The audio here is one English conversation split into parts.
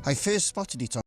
I first spotted it on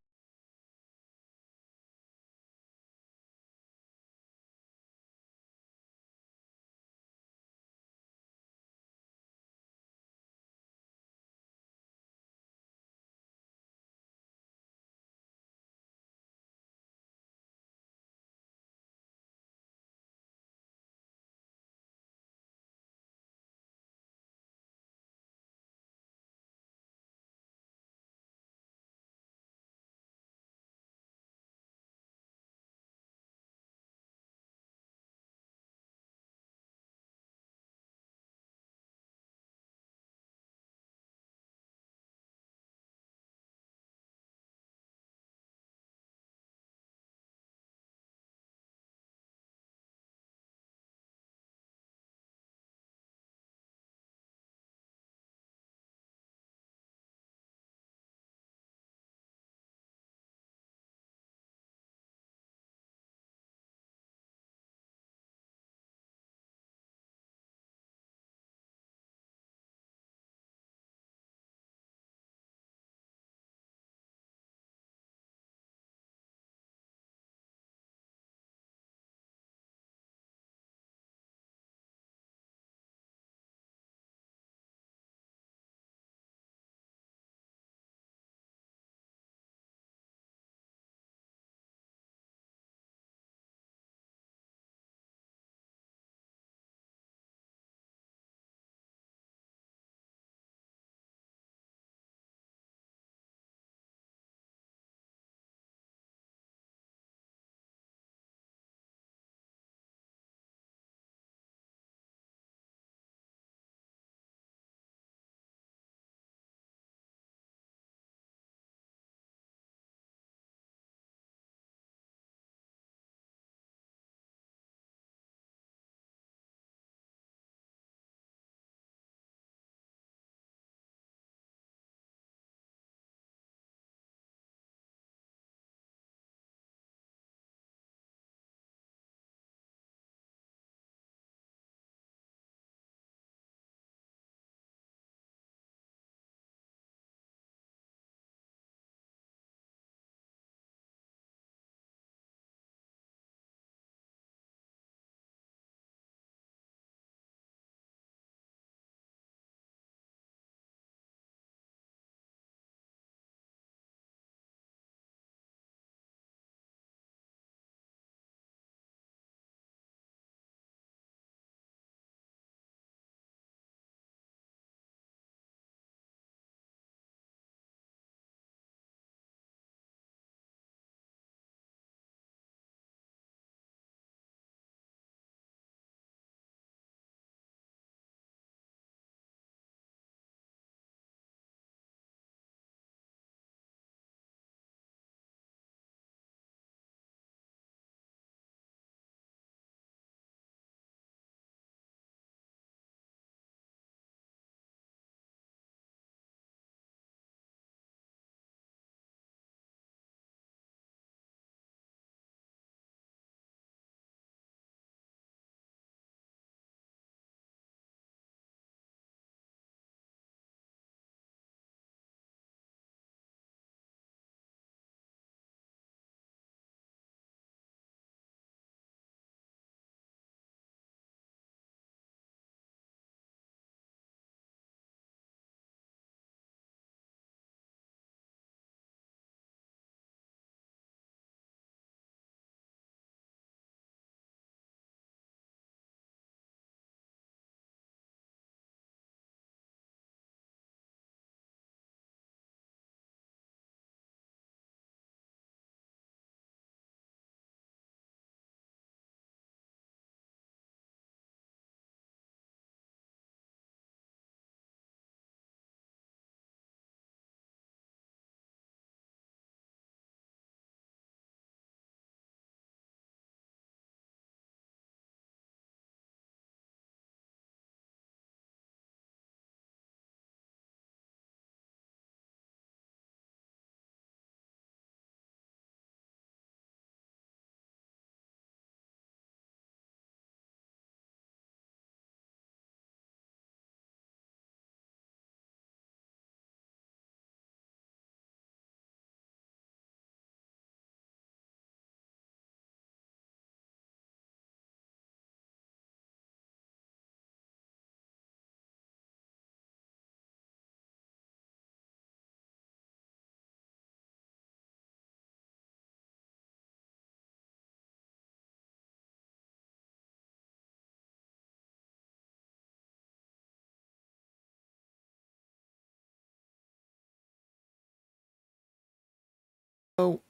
Hello,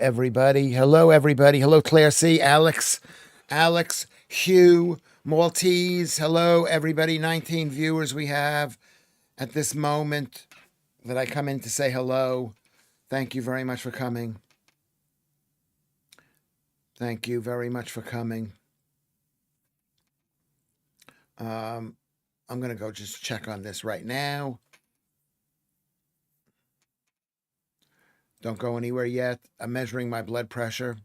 everybody. Hello, everybody. Hello, Claire C, Alex, Hugh, Maltese. Hello, everybody. 19 viewers we have at this moment that I come in to say hello. Thank you very much for coming. Thank you very much for coming. I'm going to go just check on this right now. Don't go anywhere yet. I'm measuring my blood pressure.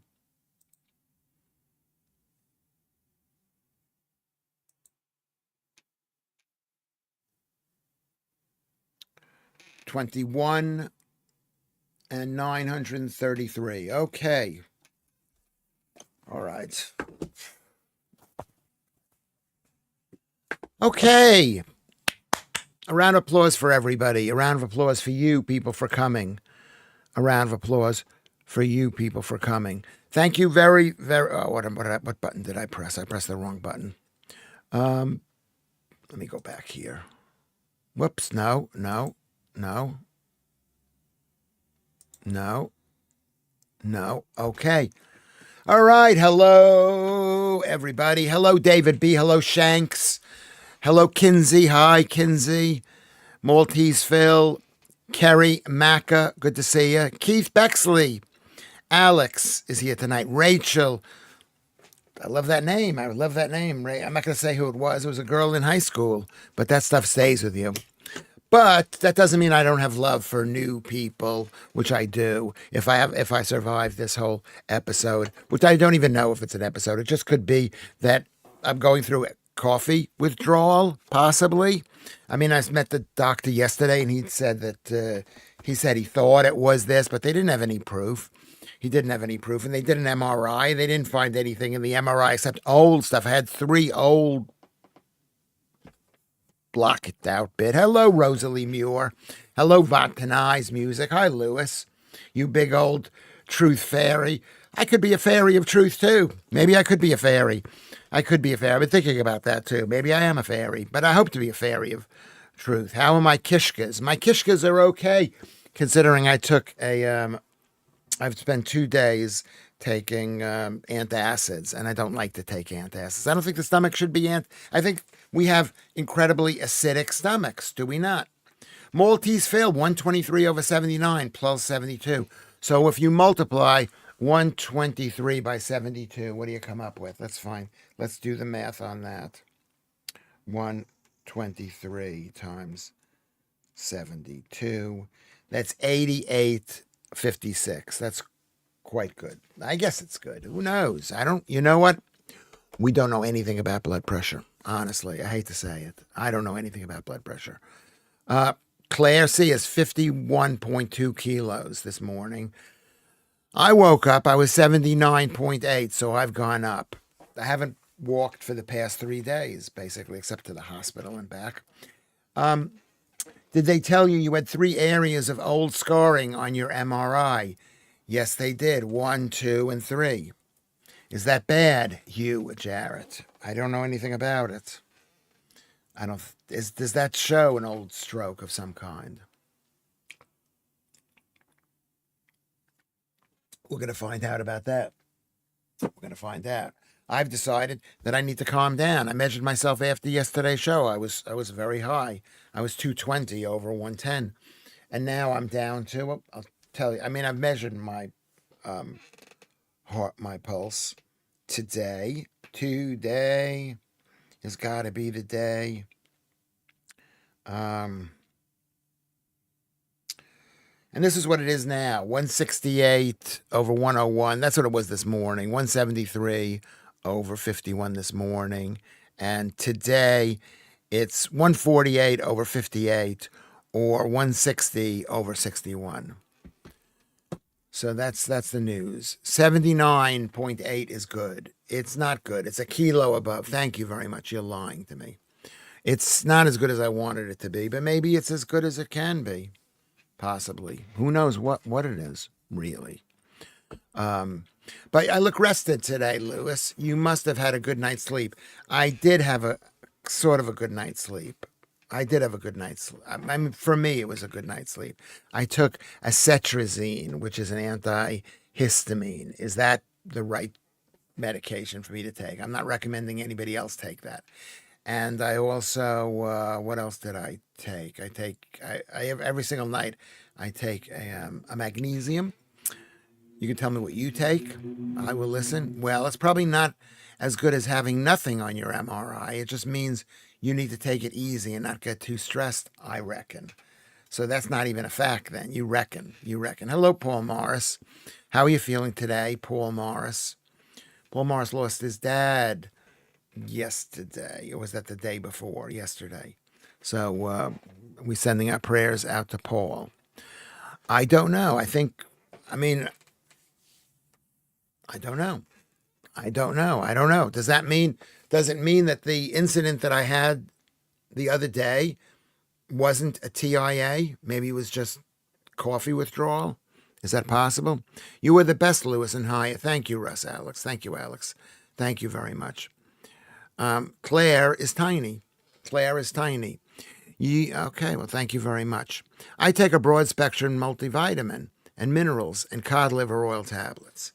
$21 and 933. Okay. All right. Okay. A round of applause for everybody. A round of applause for you people for coming. A round of applause for you people for coming. Thank you very. Oh, what button did I press? I pressed the wrong button. Let me go back here. Whoops. No. Okay. All right. Hello, everybody. Hello, David B. Hello, Shanks. Hello, Kinsey. Hi, Kinsey. Maltese Phil. Kerry Macca. Good to see you. Keith Bexley. Alex is here tonight. Rachel. I love that name. I'm not going to say who it was. It was a girl in high school, but that stuff stays with you. But that doesn't mean I don't have love for new people, which I do. If I survive this whole episode, which I don't even know if it's an episode, it just could be that I'm going through coffee withdrawal, possibly. I mean, I met the doctor yesterday, and he said that he thought it was this, but they didn't have any proof. He didn't have any proof, and they did an MRI. They didn't find anything in the MRI except old stuff. I had 3 old block it out bit. Hello, Rosalie Muir. Hello, Vatani's Music. Hi, Lewis. You big old truth fairy. I could be a fairy of truth, too. Maybe I could be a fairy. I've been thinking about that, too. Maybe I am a fairy, but I hope to be a fairy of truth. How are my kishkas? My kishkas are okay, considering I took I've spent 2 days taking antacids, and I don't like to take antacids. I don't think the stomach should be I think we have incredibly acidic stomachs, do we not? Maltese Phil, 123 over 79 plus 72. So if you multiply 123 by 72, what do you come up with? That's fine. Let's do the math on that. 123 times 72. That's 88.56. That's quite good. I guess it's good. Who knows? You know what? We don't know anything about blood pressure. Honestly, I hate to say it. I don't know anything about blood pressure. Claire C is 51.2 kilos this morning. I woke up, I was 79.8, so I've gone up. I haven't walked for the past 3 days, basically, except to the hospital and back. Did they tell you had 3 areas of old scarring on your MRI? Yes, they did. 1, 2, and 3. Is that bad, Hugh Jarrett? I don't know anything about it. Does that show an old stroke of some kind? We're going to find out about that. I've decided that I need to calm down. I measured myself after yesterday's show. I was very high. I was 220 over 110. And now I'm down to, I'll tell you, I mean, I've measured my heart, my pulse today. Today has got to be the day. And this is what it is now. 168 over 101. That's what it was this morning. 173 over 51 this morning. And today it's 148 over 58 or 160 over 61. So that's the news. 79.8 is good. It's not good. It's a kilo above. Thank you very much. You're lying to me. It's not as good as I wanted it to be, but maybe it's as good as it can be. Possibly. Who knows what it is, really. But I look rested today, Lewis. You must have had a good night's sleep. I did have a sort of a good night's sleep. I did have a good night's sleep. I mean, for me, it was a good night's sleep. I took acetrazine, which is an antihistamine. Is that the right medication for me to take? I'm not recommending anybody else take that. And I also, what else did I take? I have every single night, I take a magnesium. You can tell me what you take. I will listen. Well, it's probably not as good as having nothing on your MRI. It just means you need to take it easy and not get too stressed, I reckon. So that's not even a fact then. You reckon. You reckon. Hello, Paul Morris. How are you feeling today, Paul Morris? Paul Morris lost his dad yesterday. Or was that the day before? Yesterday. So we're sending our prayers out to Paul. I don't know. I don't know. I don't know. Does it mean that the incident that I had the other day wasn't a TIA? Maybe it was just coffee withdrawal? Is that possible? You were the best, Lewis and Hyatt. Thank you, Russ, Alex. Thank you, Alex. Thank you very much. Claire is tiny. Okay, well, thank you very much. I take a broad spectrum multivitamin and minerals and cod liver oil tablets.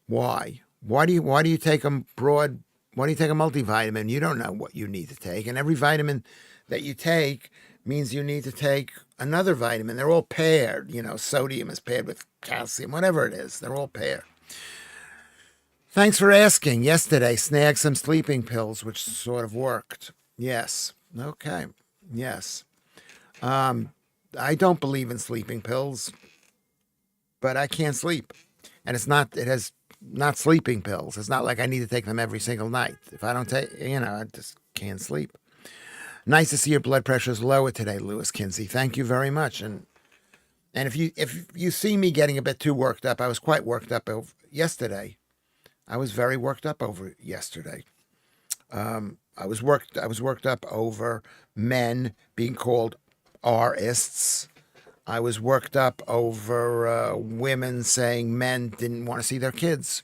Why? Why do you take a broad? Why do you take a multivitamin? You don't know what you need to take, and every vitamin that you take means you need to take another vitamin. They're all paired. Sodium is paired with calcium, whatever it is. They're all paired. Thanks for asking. Yesterday, snagged some sleeping pills, which sort of worked. Yes. Okay. Yes. I don't believe in sleeping pills, but I can't sleep, and it has not sleeping pills. It's not like I need to take them every single night. If I don't take, I just can't sleep. Nice to see your blood pressure is lower today, Lewis Kinsey. Thank you very much. And if you see me getting a bit too worked up, I was quite worked up yesterday. I was very worked up over yesterday. I was worked up over men being called arists. I was worked up over women saying men didn't want to see their kids.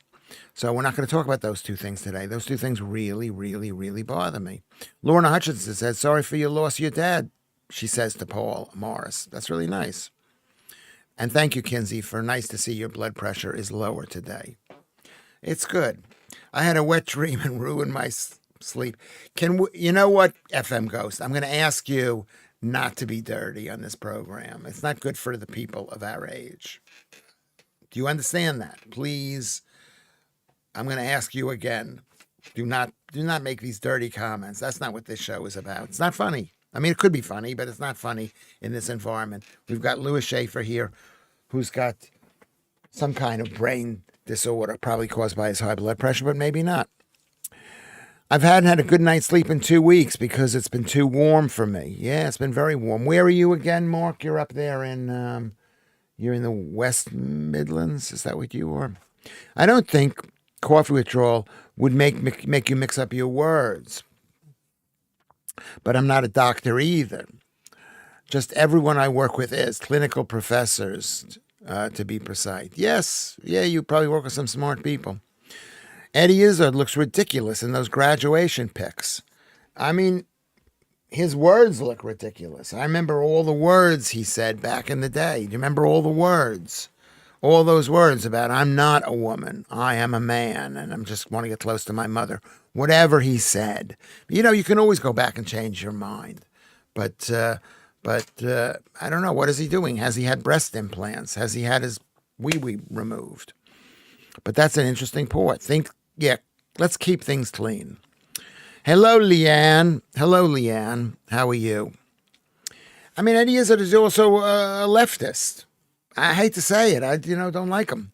So we're not going to talk about those two things today. Those two things really, really, really bother me. Lorna Hutchinson says, sorry for your loss of your dad, she says to Paul Morris. That's really nice. And thank you, Kinsey, for nice to see your blood pressure is lower today. It's good. I had a wet dream and ruined my sleep. You know what, FM Ghost? I'm going to ask you not to be dirty on this program. It's not good for the people of our age. Do you understand that? Please, I'm going to ask you again. Do not make these dirty comments. That's not what this show is about. It's not funny. I mean, it could be funny, but it's not funny in this environment. We've got Lewis Schaffer here, who's got some kind of brain disorder, probably caused by his high blood pressure, but maybe not. I've hadn't had a good night's sleep in 2 weeks because it's been too warm for me. Yeah, it's been very warm. Where are you again, Mark? You're up there you're in the West Midlands. Is that what you are? I don't think coffee withdrawal would make you mix up your words. But I'm not a doctor either. Just everyone I work with is clinical professors, to be precise. Yes, yeah, you probably work with some smart people. Eddie Izzard looks ridiculous in those graduation pics. I mean, his words look ridiculous. I remember all the words he said back in the day. Do you remember all the words? All those words about I'm not a woman, I am a man, and I'm just want to get close to my mother. Whatever he said. You can always go back and change your mind. But I don't know. What is he doing? Has he had breast implants? Has he had his wee-wee removed? But that's an interesting point. Let's keep things clean. Hello, Leanne. How are you? I mean, Eddie Izzard is also a leftist. I hate to say it. I don't like him.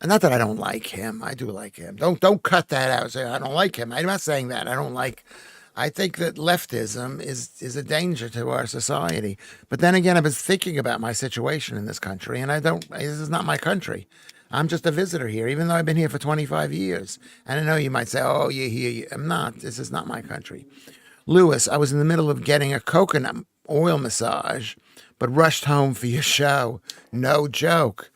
Not that I don't like him. I do like him. Don't cut that out. Say I don't like him. I'm not saying that. I think that leftism is a danger to our society. But then again, I've been thinking about my situation in this country, and this is not my country. I'm just a visitor here, even though I've been here for 25 years. And I know you might say, oh, you're here. I'm not. This is not my country. Lewis, I was in the middle of getting a coconut oil massage, but rushed home for your show. No joke.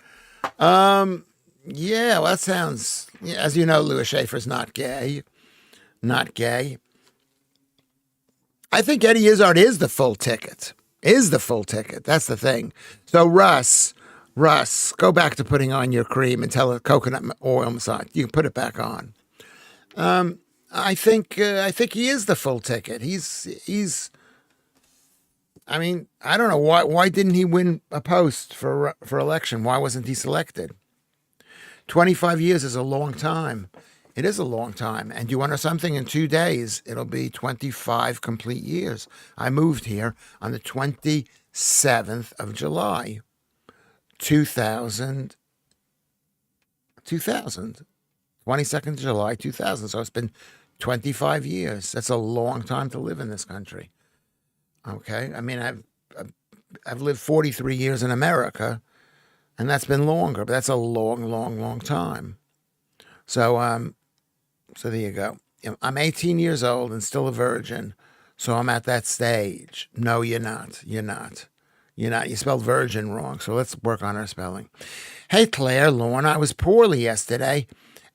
Yeah, well, that sounds, as you know, Lewis Schaffer's not gay. Not gay. I think Eddie Izzard is the full ticket. Is the full ticket. That's the thing. So Russ, go back to putting on your cream and tell a coconut oil massage. You can put it back on. I think he is the full ticket. He's. I mean, I don't know why didn't he win a post for election? Why wasn't he selected? 25 years is a long time. It is a long time. And you want to know something? In 2 days, it'll be 25 complete years. I moved here on the 27th of July, 2000. 22nd of July, 2000. So it's been 25 years. That's a long time to live in this country. Okay? I mean, I've lived 43 years in America, and that's been longer, but that's a long time. So, so there you go. I'm 18 years old and still a virgin, so I'm at that stage. No, you're not. You're not. You spelled virgin wrong, so let's work on our spelling. Hey, Claire, Lorna, I was poorly yesterday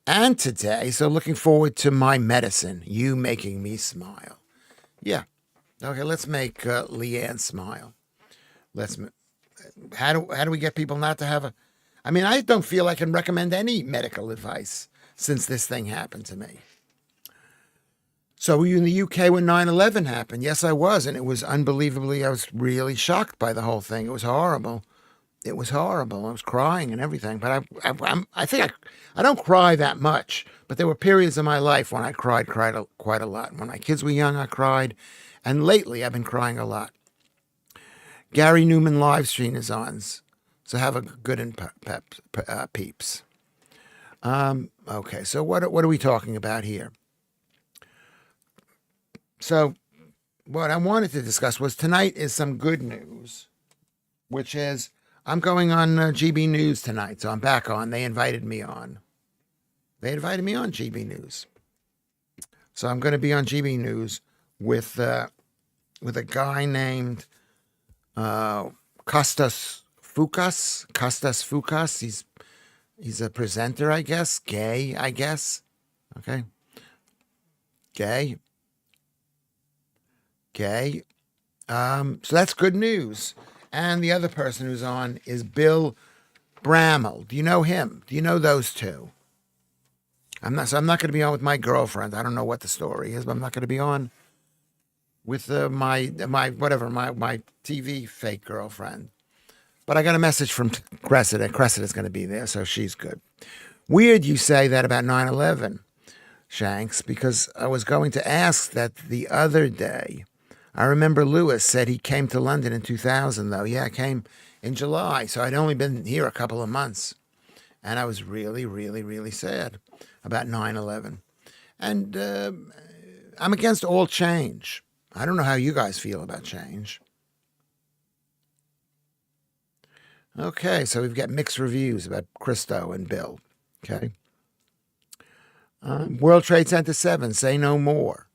and today, so looking forward to my medicine, you making me smile. Yeah. Okay, let's make Leanne smile. How do we get people not to have I mean, I don't feel I can recommend any medical advice since this thing happened to me. So were you in the UK when 9/11 happened? Yes, I was, and it was unbelievably, I was really shocked by the whole thing. It was horrible. It was horrible. I was crying and everything, but I think I don't cry that much, but there were periods in my life when I cried quite a lot. When my kids were young, I cried, and lately I've been crying a lot. Gary Newman Livestream is on, so have a good and peeps. Okay, so what are we talking about here? So what I wanted to discuss was tonight is some good news, which is I'm going on GB News tonight, so I'm back on. They invited me on. GB News. So I'm going to be on GB News with a guy named Kostas Foukas. He's a presenter, I guess. Gay, I guess. Okay. Gay. So that's good news. And the other person who's on is Bill Bramall. Do you know him? Do you know those two? I'm not going to be on with my girlfriend. I don't know what the story is, but I'm not going to be on with my TV fake girlfriend. But I got a message from Cressida. Cressida's going to be there, so she's good. Weird you say that about 9/11, Shanks, because I was going to ask that the other day. I remember Lewis said he came to London in 2000, though. Yeah, I came in July, so I'd only been here a couple of months. And I was really, really, really sad about 9/11. And I'm against all change. I don't know how you guys feel about change. Okay, so we've got mixed reviews about Christo and Bill. Okay. World Trade Center 7, say no more.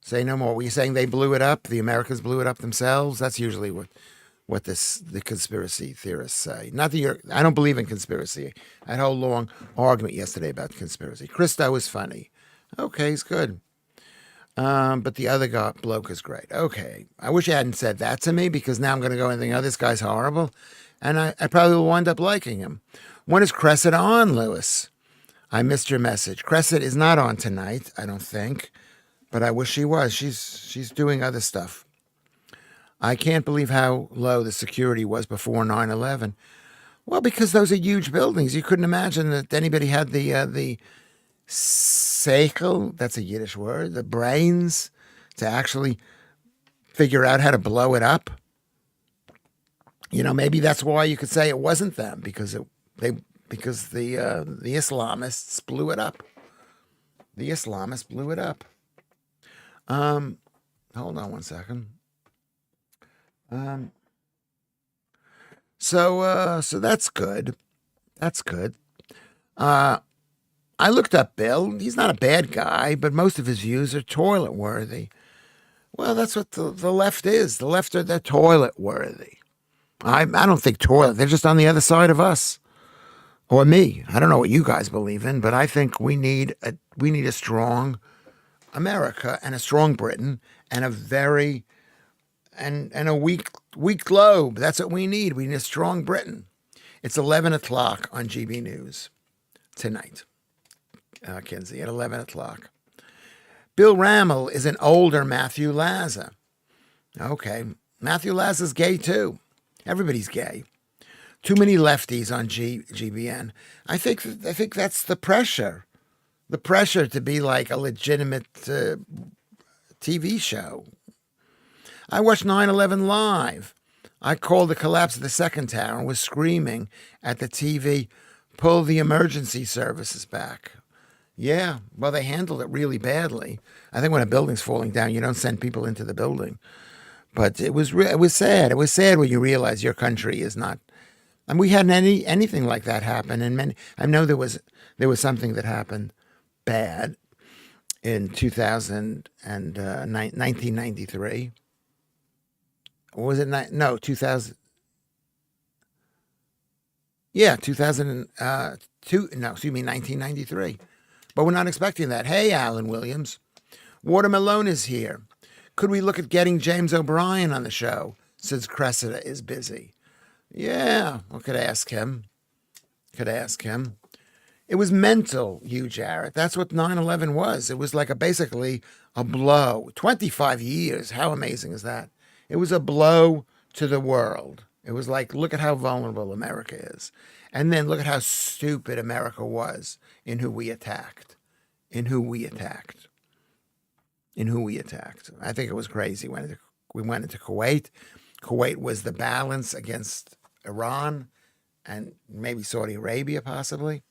Say no more. Were you saying they blew it up? The Americans blew it up themselves? That's usually what the conspiracy theorists say. Not that I don't believe in conspiracy. I had a whole long argument yesterday about conspiracy. Christo is funny. Okay, he's good. But the other bloke is great. Okay. I wish you hadn't said that to me, because now I'm going to go and think, oh, this guy's horrible. And I probably will wind up liking him. When is Cressida on, Lewis? I missed your message. Cressida is not on tonight, I don't think. But I wish she was. She's doing other stuff. I can't believe how low the security was before 9/11. Well, because those are huge buildings. You couldn't imagine that anybody had the seichel, that's a Yiddish word, the brains to actually figure out how to blow it up. You know, maybe that's why you could say it wasn't them, because the Islamists blew it up. The Islamists blew it up. Hold on one second. So that's good. That's good. I looked up Bill. He's not a bad guy, but most of his views are toilet worthy. Well, that's what the left is. The left they're toilet worthy. I don't think toilet. They're just on the other side of us. Or me. I don't know what you guys believe in, but I think we need a strong America and a strong Britain and a weak globe. That's what we need. We need a strong Britain. It's 11 o'clock on GB News tonight, Kinsey, at 11 o'clock. Bill Ramel is an older Matthew Lazar. Okay, Matthew Lazar's gay too. Everybody's gay. Too many lefties on GBN. I think that's the pressure. The pressure to be like a legitimate TV show. I watched 9/11 live. I called the collapse of the second tower and was screaming at the TV, pull the emergency services back. Yeah, well, they handled it really badly. I think when a building's falling down, you don't send people into the building. But it was sad. It was sad when you realize your country is not. And we hadn't anything like that happen. And I know there was something that happened bad in 1993. Or was it no 2000? Yeah, 2002. No, excuse me, 1993. But we're not expecting that. Hey, Alan Williams, Watermelon is here. Could we look at getting James O'Brien on the show since Cressida is busy? Yeah, I could ask him. It was mental, you, Jarrett. That's what 9/11 was. It was like basically a blow. 25 years. How amazing is that? It was a blow to the world. It was like, look at how vulnerable America is. And then look at how stupid America was in who we attacked. I think it was crazy. We went into Kuwait. Kuwait was the balance against Iran and maybe Saudi Arabia, possibly.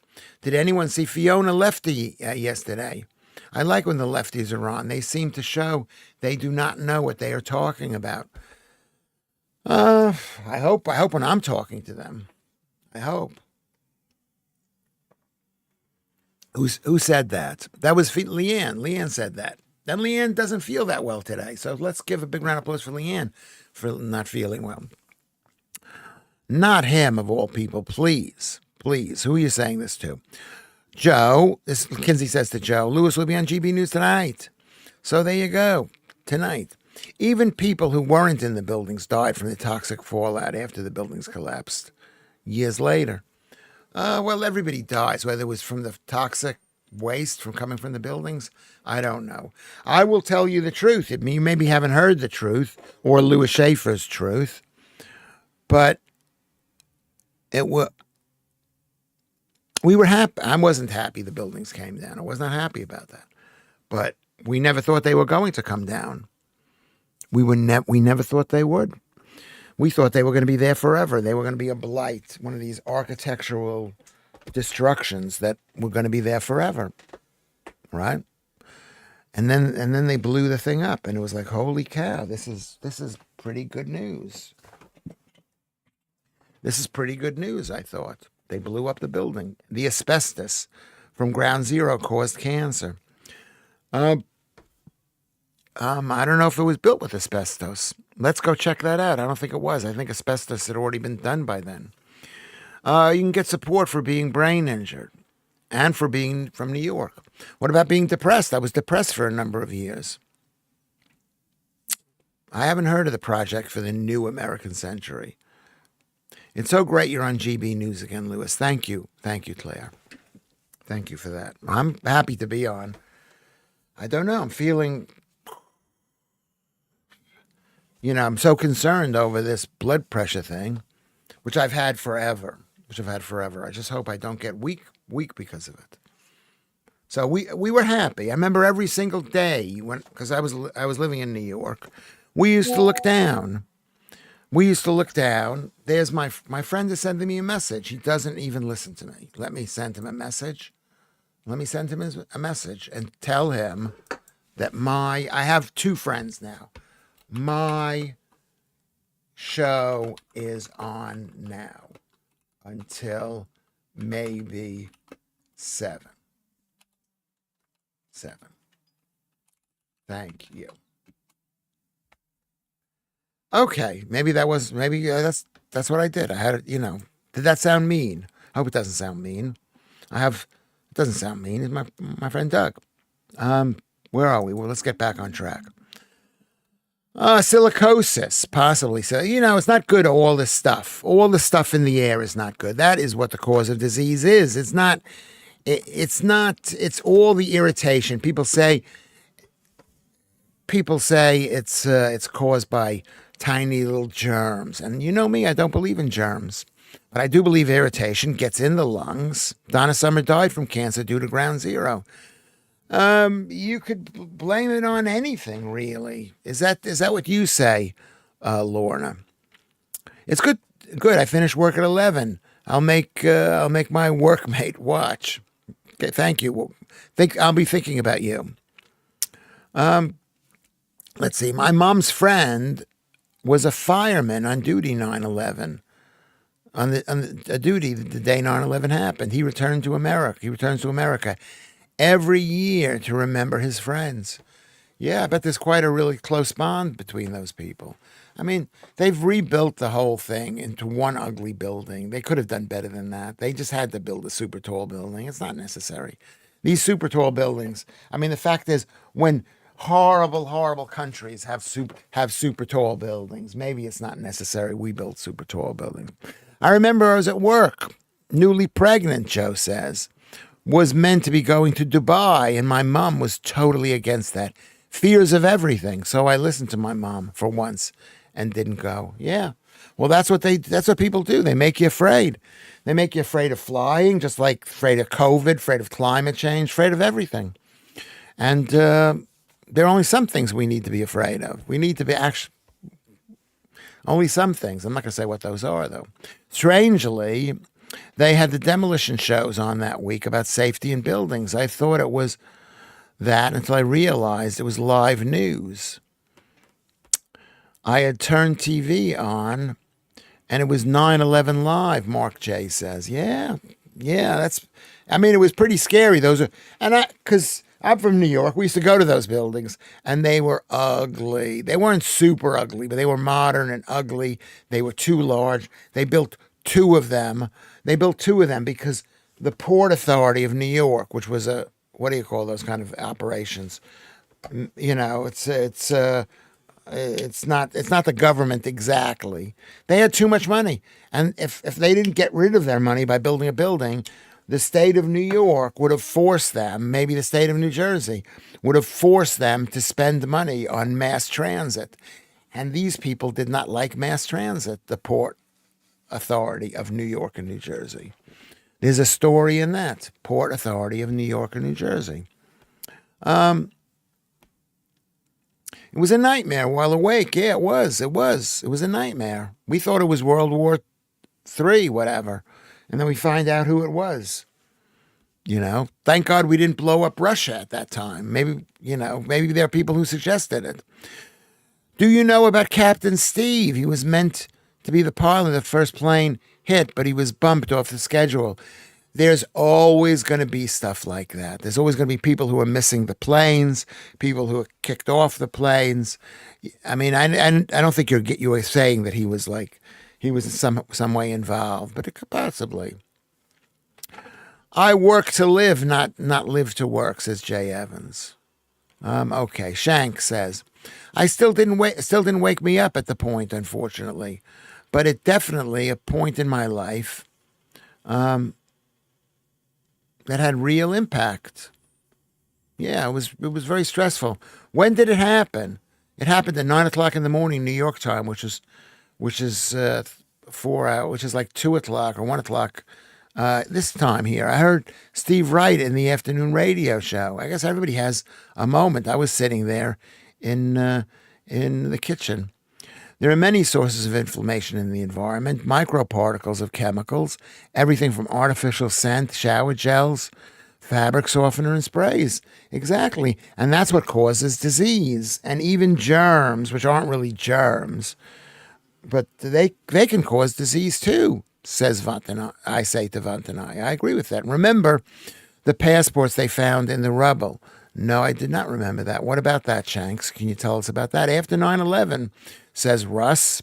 Did anyone see Fiona Lefty yesterday? I like when the lefties are on. They seem to show they do not know what they are talking about. I hope when I'm talking to them. I hope. Who said that? That was Leanne. Leanne said that. Then Leanne doesn't feel that well today. So let's give a big round of applause for Leanne for not feeling well. Not him, of all people. Please. Who are you saying this to? Joe. Kinsey says to Joe, Lewis will be on GB News tonight. So there you go. Tonight. Even people who weren't in the buildings died from the toxic fallout after the buildings collapsed. Years later. Well, everybody dies, whether it was from the toxic waste from coming from the buildings. I don't know. I will tell you the truth. You maybe haven't heard the truth or Lewis Schaffer's truth, but we were happy. I wasn't happy the buildings came down. I was not happy about that. But we never thought they were going to come down. We never thought they would. We thought they were going to be there forever. They were going to be a blight, one of these architectural destructions that were going to be there forever, right? And then they blew the thing up, and it was like, holy cow, this is pretty good news. This is pretty good news, I thought. They blew up the building. The asbestos from ground zero caused cancer. I don't know if it was built with asbestos. Let's go check that out. I don't think it was. I think asbestos had already been done by then. You can get support for being brain injured and for being from New York. What about being depressed? I was depressed for a number of years. I haven't heard of the project for the new American century. It's so great you're on GB News again, Lewis. Thank you. Thank you, Claire. Thank you for that. I'm happy to be on. I don't know. I'm feeling, I'm so concerned over this blood pressure thing, which I've had forever. I just hope I don't get weak because of it. So we were happy. I remember every single day because I was living in New York. We used to look down. There's my friend is sending me a message. He doesn't even listen to me. Let me send him a message. A message and tell him that I have two friends now. My show is on now until maybe 7. Thank you. Okay, maybe that's what I did. I had it, Did that sound mean? I hope it doesn't sound mean. It doesn't sound mean. It's my friend Doug. Where are we? Well, let's get back on track. Silicosis, possibly. So, it's not good, all this stuff. All the stuff in the air is not good. That is what the cause of disease is. It's not, it's all the irritation. People say it's caused by tiny little germs. And you know me, I don't believe in germs. But I do believe irritation gets in the lungs. Donna Summer died from cancer due to ground zero. You could blame it on anything, really. Is that what you say, Lorna? It's good. Good. I finish work at 11. I'll make my workmate watch. Okay, thank you. I'll be thinking about you. Let's see. My mom's friend was a fireman on duty 9/11. On the duty the day 9/11 happened. He returned to America. He returns to America every year to remember his friends. Yeah, I bet there's quite a really close bond between those people. I mean, they've rebuilt the whole thing into one ugly building. They could have done better than that. They just had to build a super tall building. It's not necessary. These super tall buildings, I mean, the fact is, when horrible, horrible countries have super tall buildings, maybe it's not necessary we build super tall buildings. I remember I was at work, newly pregnant, Joe says, was meant to be going to Dubai, and my mom was totally against that. Fears of everything. So I listened to my mom for once and didn't go. Yeah. Well, that's what people do. They make you afraid. They make you afraid of flying, just like afraid of COVID, afraid of climate change, afraid of everything. And there are only some things we need to be afraid of. We need to be only some things. I'm not going to say what those are, though. Strangely, they had the demolition shows on that week about safety in buildings. I thought it was that until I realized it was live news. I had turned TV on, and it was 9/11 live, Mark J says. Yeah, it was pretty scary. Because I'm from New York. We used to go to those buildings, and they were ugly. They weren't super ugly, but they were modern and ugly. They were too large. They built two of them. Because the Port Authority of New York, which was what do you call those kind of operations? It's not the government exactly. They had too much money, and if they didn't get rid of their money by building a building, the state of New York would have forced them, maybe the state of New Jersey, would have forced them to spend money on mass transit. And these people did not like mass transit, the Port Authority of New York and New Jersey. There's a story in that, Port Authority of New York and New Jersey. It was a nightmare while awake. Yeah, it was. It was a nightmare. We thought it was World War III, whatever. And then we find out who it was. Thank God we didn't blow up Russia at that time. Maybe there are people who suggested it. Do you know about Captain Steve? He was meant to be the pilot of the first plane hit, but he was bumped off the schedule. There's always going to be stuff like that. There's always going to be people who are missing the planes, people who are kicked off the planes. I mean, I don't think you were saying that he was in some way involved, but it could possibly. I work to live, not live to work, says Jay Evans. Okay, Shank says, I still didn't wake me up at the point, unfortunately, but it definitely a point in my life that had real impact. Yeah, it was very stressful. When did it happen? It happened at 9:00 in the morning, New York time, which is 4 hours, which is like 2:00 or 1:00 this time here. I heard Steve Wright in the afternoon radio show. I guess everybody has a moment. I was sitting there in the kitchen. There are many sources of inflammation in the environment, microparticles of chemicals, everything from artificial scent, shower gels, fabric softener, and sprays. Exactly. And that's what causes disease. And even germs, which aren't really germs, but they can cause disease too, says Vantanai. I say to Vantanai. I agree with that. Remember the passports they found in the rubble. No, I did not remember that. What about that, Shanks? Can you tell us about that? After 9/11, says Russ,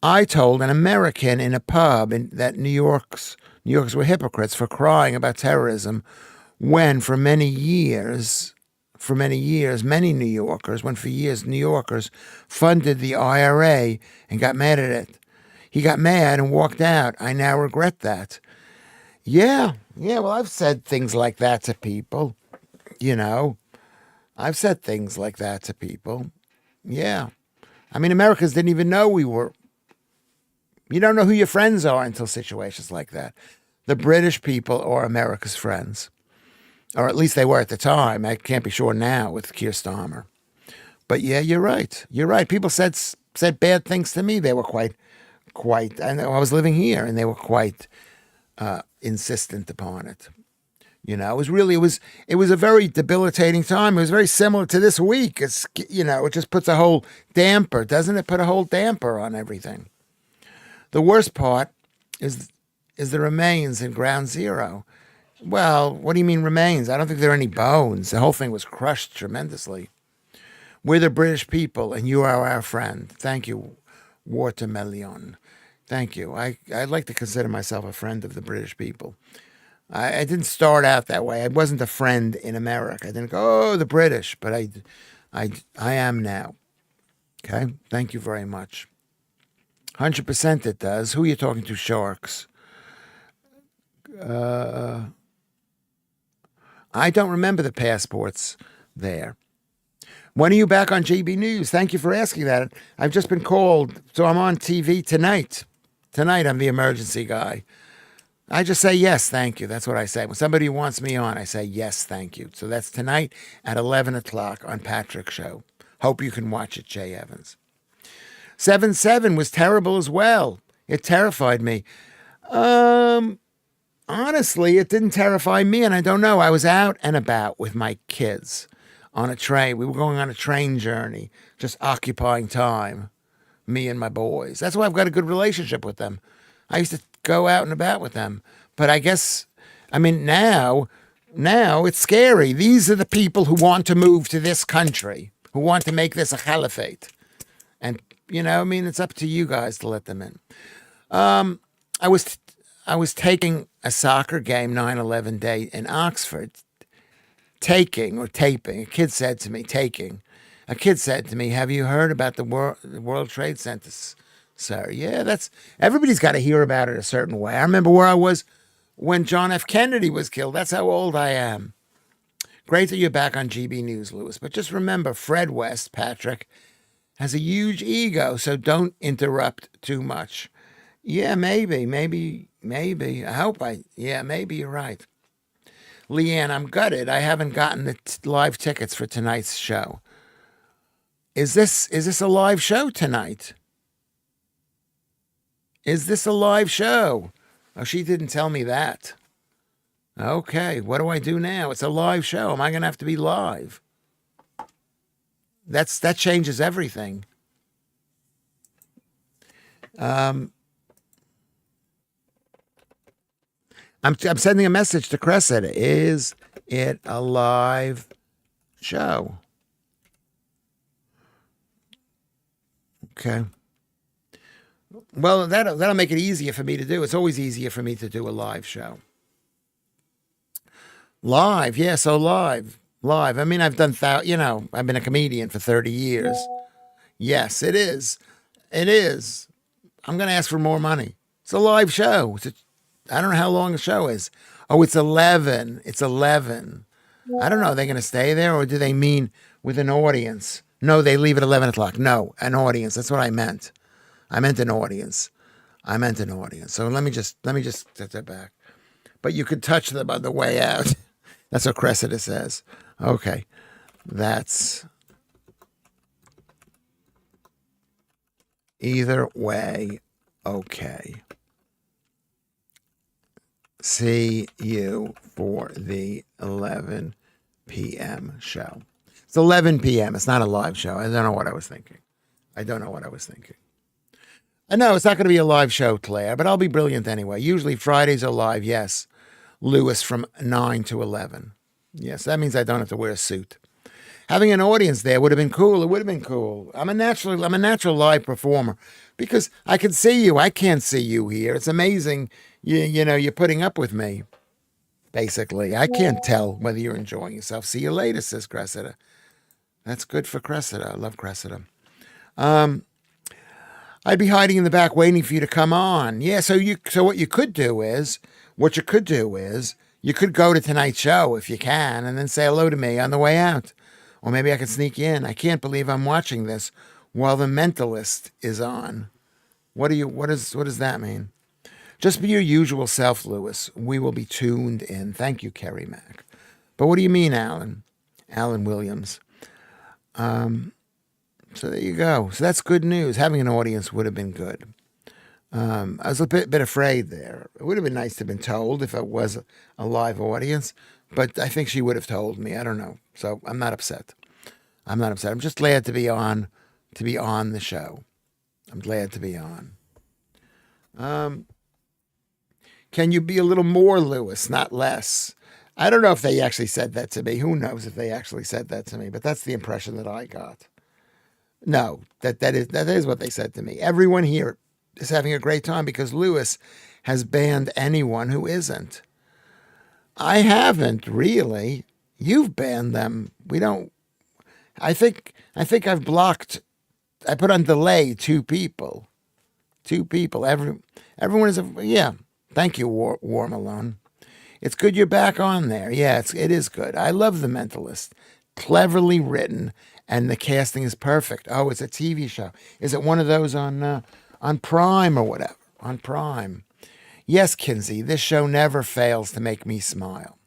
I told an American in a pub that New Yorkers were hypocrites for crying about terrorism when for many years for many years, many New Yorkers, when for years New Yorkers funded the IRA and got mad at it. He got mad and walked out. I now regret that. Yeah, well, I've said things like that to people, you know. I've said things like that to people. Yeah. I mean, Americans didn't even know we were. You don't know who your friends are until situations like that. The British people are America's friends. Or at least they were at the time. I can't be sure now with Keir Starmer. But yeah, you're right. You're right. People said bad things to me. They were quite. I know I was living here, and they were quite insistent upon it. You know, it was a very debilitating time. It was very similar to this week. It's, you know, it just puts a whole damper, doesn't it? Put a whole damper on everything. The worst part is the remains in Ground Zero. Well, what do you mean remains? I don't think there are any bones. The whole thing was crushed tremendously. We're the British people, and you are our friend. Thank you, Watermelon. Thank you. I'd like to consider myself a friend of the British people. I didn't start out that way. I wasn't a friend in America. I didn't go, oh, the British, but I am now. Okay? Thank you very much. 100% it does. Who are you talking to, Sharks? I don't remember the passports there. When are you back on GB News? Thank you for asking that. I've just been called, so I'm on TV tonight. Tonight, I'm the emergency guy. I just say yes, thank you. That's what I say. When somebody wants me on, I say yes, thank you. So that's tonight at 11 o'clock on Patrick's show. Hope you can watch it, Jay Evans. 7/7 was terrible as well. It terrified me. Honestly, it didn't terrify me, and I don't know. I was out and about with my kids on a train. We were going on a train journey, just occupying time, me and my boys. That's why I've got a good relationship with them. I used to go out and about with them. But I guess, I mean, now it's scary. These are the people who want to move to this country, who want to make this a caliphate. And, you know, I mean, it's up to you guys to let them in. I was taking a soccer game 9/11 day in Oxford. Taking or taping. A kid said to me, have you heard about the World Trade Center, sir? Yeah, everybody's got to hear about it a certain way. I remember where I was when John F. Kennedy was killed. That's how old I am. Great that you're back on GB News, Lewis. But just remember, Fred West, Patrick, has a huge ego, so don't interrupt too much. Yeah, maybe. Maybe you're right. Leanne, I'm gutted. I haven't gotten the live tickets for tonight's show. Is this a live show tonight? Is this a live show? Oh, she didn't tell me that. Okay, what do I do now? It's a live show. Am I going to have to be live? That changes everything. I'm sending a message to Cressida. Is it a live show? Okay. Well, that'll make it easier for me to do. It's always easier for me to do a live show. Live, yeah, so live. I mean, I've done, I've been a comedian for 30 years. Yes, it is. It is. I'm going to ask for more money. It's a live show. I don't know how long the show is. Oh, it's 11. It's 11. I don't know. Are they going to stay there, or do they mean with an audience? No, they leave at 11 o'clock. No, an audience. That's what I meant. I meant an audience. So let me just set that back. But you could touch them on the way out. That's what Cressida says. Okay. That's either way. Okay. See you for the 11 p.m. show. It's 11 p.m. It's not a live show. I don't know what I was thinking. I know it's not going to be a live show, Claire, but I'll be brilliant anyway. Usually Fridays are live, yes. Lewis from 9 to 11. Yes, that means I don't have to wear a suit. Having an audience there would have been cool. It would have been cool. I'm a natural live performer because I can see you. I can't see you here. It's amazing. You're putting up with me. basically. I can't tell whether you're enjoying yourself. See you later, says Cressida. That's good for Cressida. I love Cressida. I'd be hiding in the back waiting for you to come on. Yeah, so what you could do is you could go to tonight's show if you can and then say hello to me on the way out. Or maybe I could sneak in. I can't believe I'm watching this while The Mentalist is on. What does that mean? Just be your usual self, Lewis. We will be tuned in. Thank you, Kerry Mack. But what do you mean, Alan? Alan Williams. So there you go. So that's good news. Having an audience would have been good. I was a bit afraid there. It would have been nice to have been told if it was a live audience, but I think she would have told me. I don't know. So I'm not upset. I'm just glad to be on the show. I'm glad to be on. Can you be a little more, Lewis, not less? I don't know if they actually said that to me. Who knows if they actually said that to me, but that's the impression that I got. No, that is what they said to me. Everyone here is having a great time because Lewis has banned anyone who isn't. I haven't really. You've banned them. We don't. I think I've blocked. I put on delay 2 people. 2 people. Everyone is yeah. Thank you, War Malone. It's good you're back on there. Yeah, it is good. I love The Mentalist. Cleverly written, and the casting is perfect. Oh, it's a TV show. Is it one of those on Prime or whatever? On Prime. Yes, Kinsey, this show never fails to make me smile.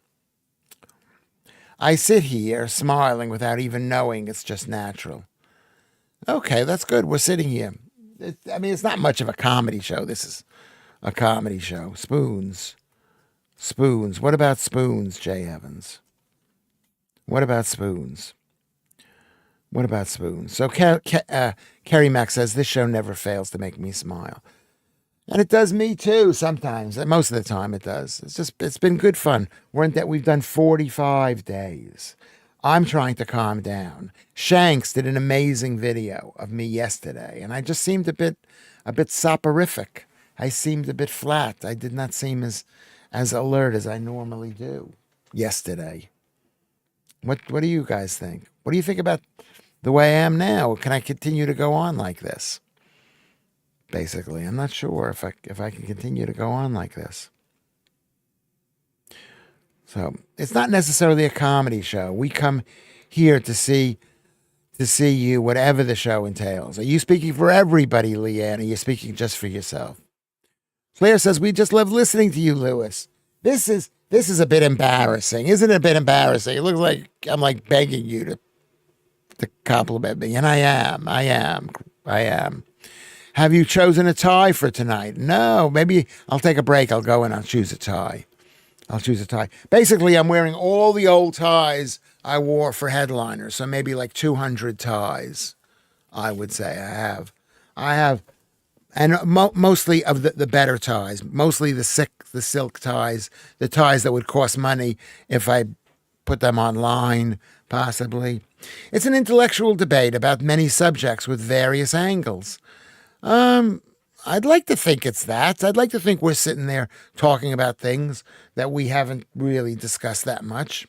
I sit here smiling without even knowing it's just natural. Okay, that's good. We're sitting here. It's not much of a comedy show. This is a comedy show. Spoons. What about spoons, Jay Evans? What about spoons? So Kerry Mack says, this show never fails to make me smile. And it does me too sometimes. Most of the time it does. It's been good fun. We've done 45 days. I'm trying to calm down. Shanks did an amazing video of me yesterday, and I just seemed a bit soporific. I seemed a bit flat. I did not seem as alert as I normally do yesterday. What do you guys think? What do you think about the way I am now? Can I continue to go on like this? Basically, I'm not sure if I can continue to go on like this. So it's not necessarily a comedy show. We come here to see you, whatever the show entails. Are you speaking for everybody, Leanne? Are you speaking just for yourself? Claire says, we just love listening to you, Lewis. This is a bit embarrassing. Isn't it a bit embarrassing? It looks like I'm like begging you to compliment me. And I am. Have you chosen a tie for tonight? No, maybe I'll take a break. I'll go and I'll choose a tie. Basically, I'm wearing all the old ties I wore for headliners. So maybe like 200 ties, I would say I have. And mostly of the better ties, mostly the silk ties, the ties that would cost money if I put them online, possibly. It's an intellectual debate about many subjects with various angles. I'd like to think it's that. I'd like to think we're sitting there talking about things that we haven't really discussed that much.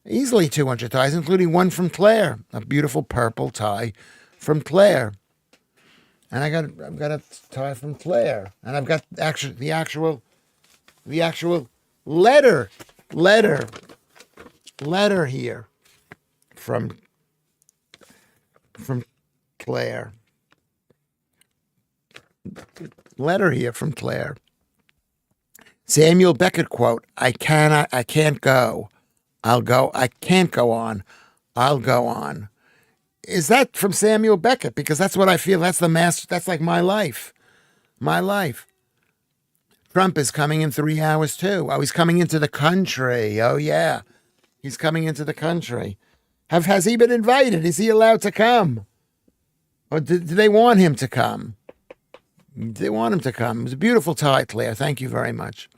Easily 200 ties, including one from Claire, a beautiful purple tie from Claire. And I've got a tie from Claire, and I've got the actual letter here from Claire. Letter here from Claire. Samuel Beckett quote: I can't go. I'll go. I can't go on. I'll go on. Is that from Samuel Beckett? Because that's what I feel. That's the master. That's like my life. My life. Trump is coming in 3 hours too. Oh, he's coming into the country. Oh yeah. He's coming into the country. Has he been invited? Is he allowed to come? Or do they want him to come? They want him to come. It was a beautiful tie, Claire. Thank you very much.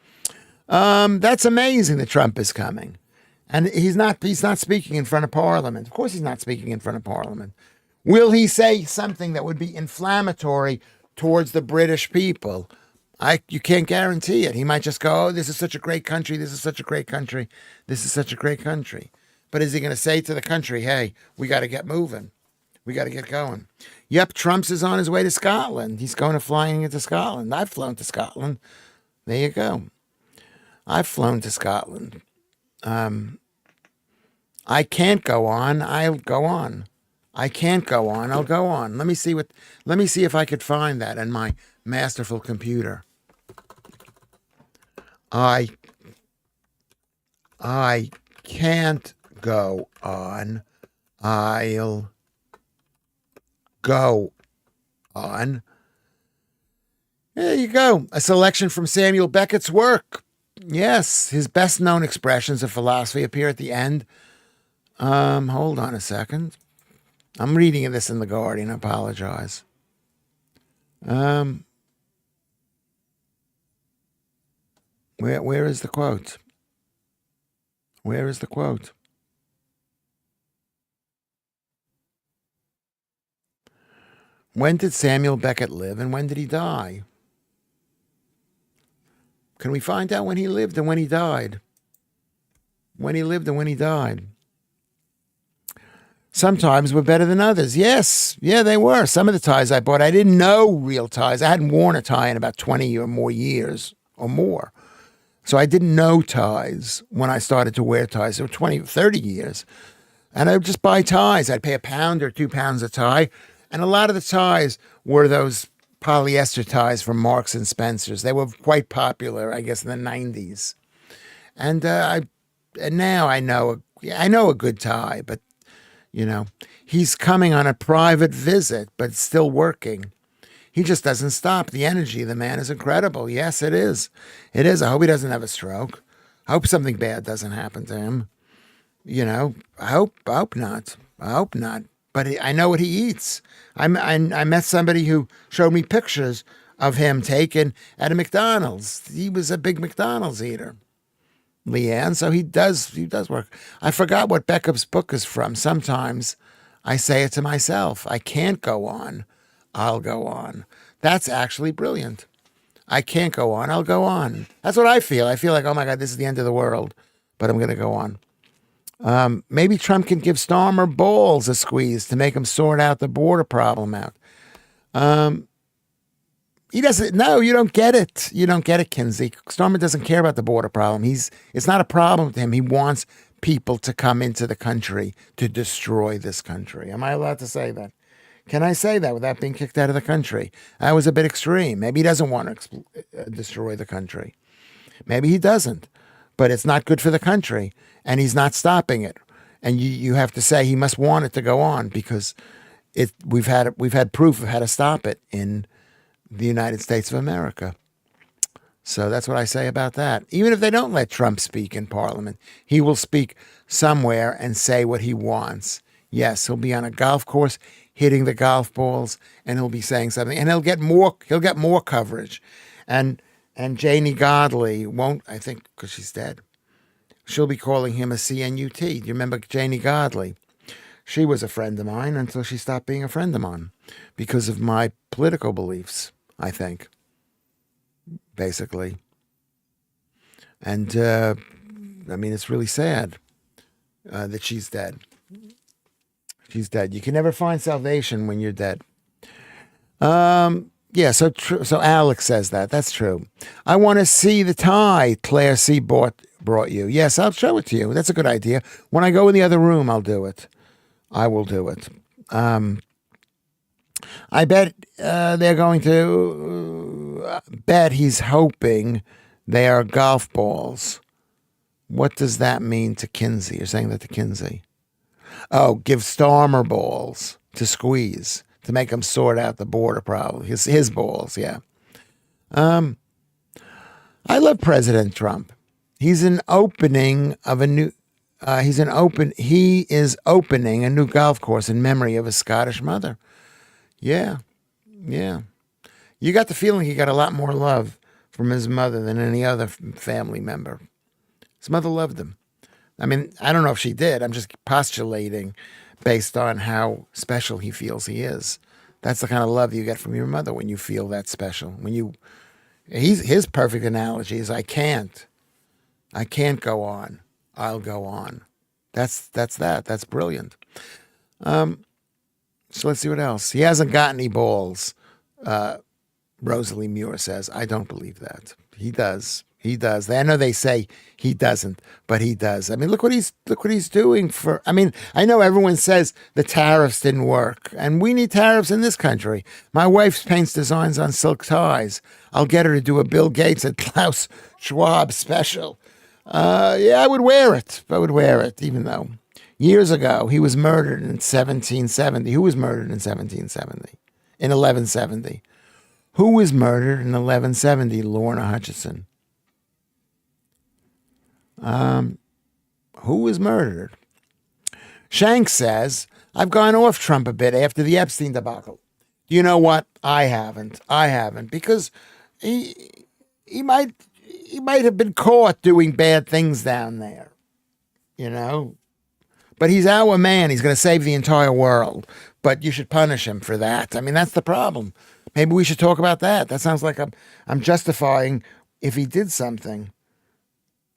That's amazing that Trump is coming. And he's not speaking in front of Parliament. Of course he's not speaking in front of Parliament. Will he say something that would be inflammatory towards the British people? You can't guarantee it. He might just go, "Oh, this is such a great country. This is such a great country. This is such a great country." But is he going to say to the country, "Hey, we got to get moving. We got to get going"? Yep, Trump's is on his way to Scotland. He's going to flying into Scotland. I've flown to Scotland. There you go. I've flown to Scotland. I can't go on. I'll go on. I can't go on. I'll go on. Let me see if I could find that in my masterful computer. I can't go on. I'll go on. There you go. A selection from Samuel Beckett's work. Yes, his best-known expressions of philosophy appear at the end. Hold on a second. I'm reading this in The Guardian. I apologize. Where is the quote? Where is the quote? When did Samuel Beckett live and when did he die? Can we find out when he lived and when he died? When he lived and when he died. Sometimes were better than others. Yes, yeah, they were. Some of the ties I bought, I didn't know real ties. I hadn't worn a tie in about 20 or more years or more. So I didn't know ties when I started to wear ties. They were 20, 30 years. And I would just buy ties. I'd pay £1 or £2 a tie. And a lot of the ties were those polyester ties from Marks and Spencer's. They were quite popular, I guess, in the 90s. And now I know a good tie, but he's coming on a private visit, but still working. He just doesn't stop. The energy of the man is incredible. Yes, it is. It is. I hope he doesn't have a stroke. I hope something bad doesn't happen to him. I hope not. I hope not. But I know what he eats. I met somebody who showed me pictures of him taken at a McDonald's. He was a big McDonald's eater. Leanne, so he does work. I forgot what Beckham's book is from. Sometimes I say it to myself. I can't go on. I'll go on. That's actually brilliant. I can't go on. I'll go on. That's what I feel. I feel like, oh my God, this is the end of the world, but I'm going to go on. Maybe Trump can give Starmer Bowles a squeeze to make him sort out the border problem out. He doesn't. No, you don't get it. You don't get it, Kinsey. Starmer doesn't care about the border problem. It's not a problem to him. He wants people to come into the country to destroy this country. Am I allowed to say that? Can I say that without being kicked out of the country? That was a bit extreme. Maybe he doesn't want to destroy the country. Maybe he doesn't. But it's not good for the country, and he's not stopping it. And you have to say he must want it to go on because we've had proof of how to stop it in the United States of America. So that's what I say about that. Even if they don't let Trump speak in Parliament, he will speak somewhere and say what he wants. Yes, he'll be on a golf course hitting the golf balls, and he'll be saying something, and he'll get more coverage. And Janie Godley won't, I think, because she's dead. She'll be calling him a CNUT. Do you remember Janie Godley? She was a friend of mine until she stopped being a friend of mine because of my political beliefs, I think, basically. And, it's really sad that she's dead. She's dead. You can never find salvation when you're dead. Yeah, so Alex says that. That's true. I want to see the tie Claire C. brought you. Yes, I'll show it to you. That's a good idea. When I go in the other room, I'll do it. I will do it. I bet they're going to bet he's hoping they are golf balls. What does that mean to Kinsey? You're saying that to Kinsey. Oh, give Starmer balls to squeeze to make him sort out the border problem. His balls, yeah. I love President Trump. He is opening a new golf course in memory of his Scottish mother. Yeah. You got the feeling he got a lot more love from his mother than any other family member. His mother loved him. I mean, I don't know if she did. I'm just postulating based on how special he feels he is. That's the kind of love you get from your mother when you feel that special. When you His perfect analogy is I can't go on. I'll go on. That's that. That's brilliant. So let's see what else. He hasn't got any balls. Rosalie Muir says, I don't believe that. He does. He does. I know they say he doesn't, but he does. I mean, look what he's doing for. I mean, I know everyone says the tariffs didn't work, and we need tariffs in this country. My wife paints designs on silk ties. I'll get her to do a Bill Gates and Klaus Schwab special. Yeah, I would wear it. I would wear it, even though years ago he was murdered in 1770. Who was murdered in 1770? In 1170. Who was murdered in 1170? Lorna Hutchinson. Who was murdered? Shanks says, I've gone off Trump a bit after the Epstein debacle. You know what? I haven't. Because he might have been caught doing bad things down there, you know. But he's our man. He's going to save the entire world. But you should punish him for that. I mean, that's the problem. Maybe we should talk about that. That sounds like I'm justifying if he did something.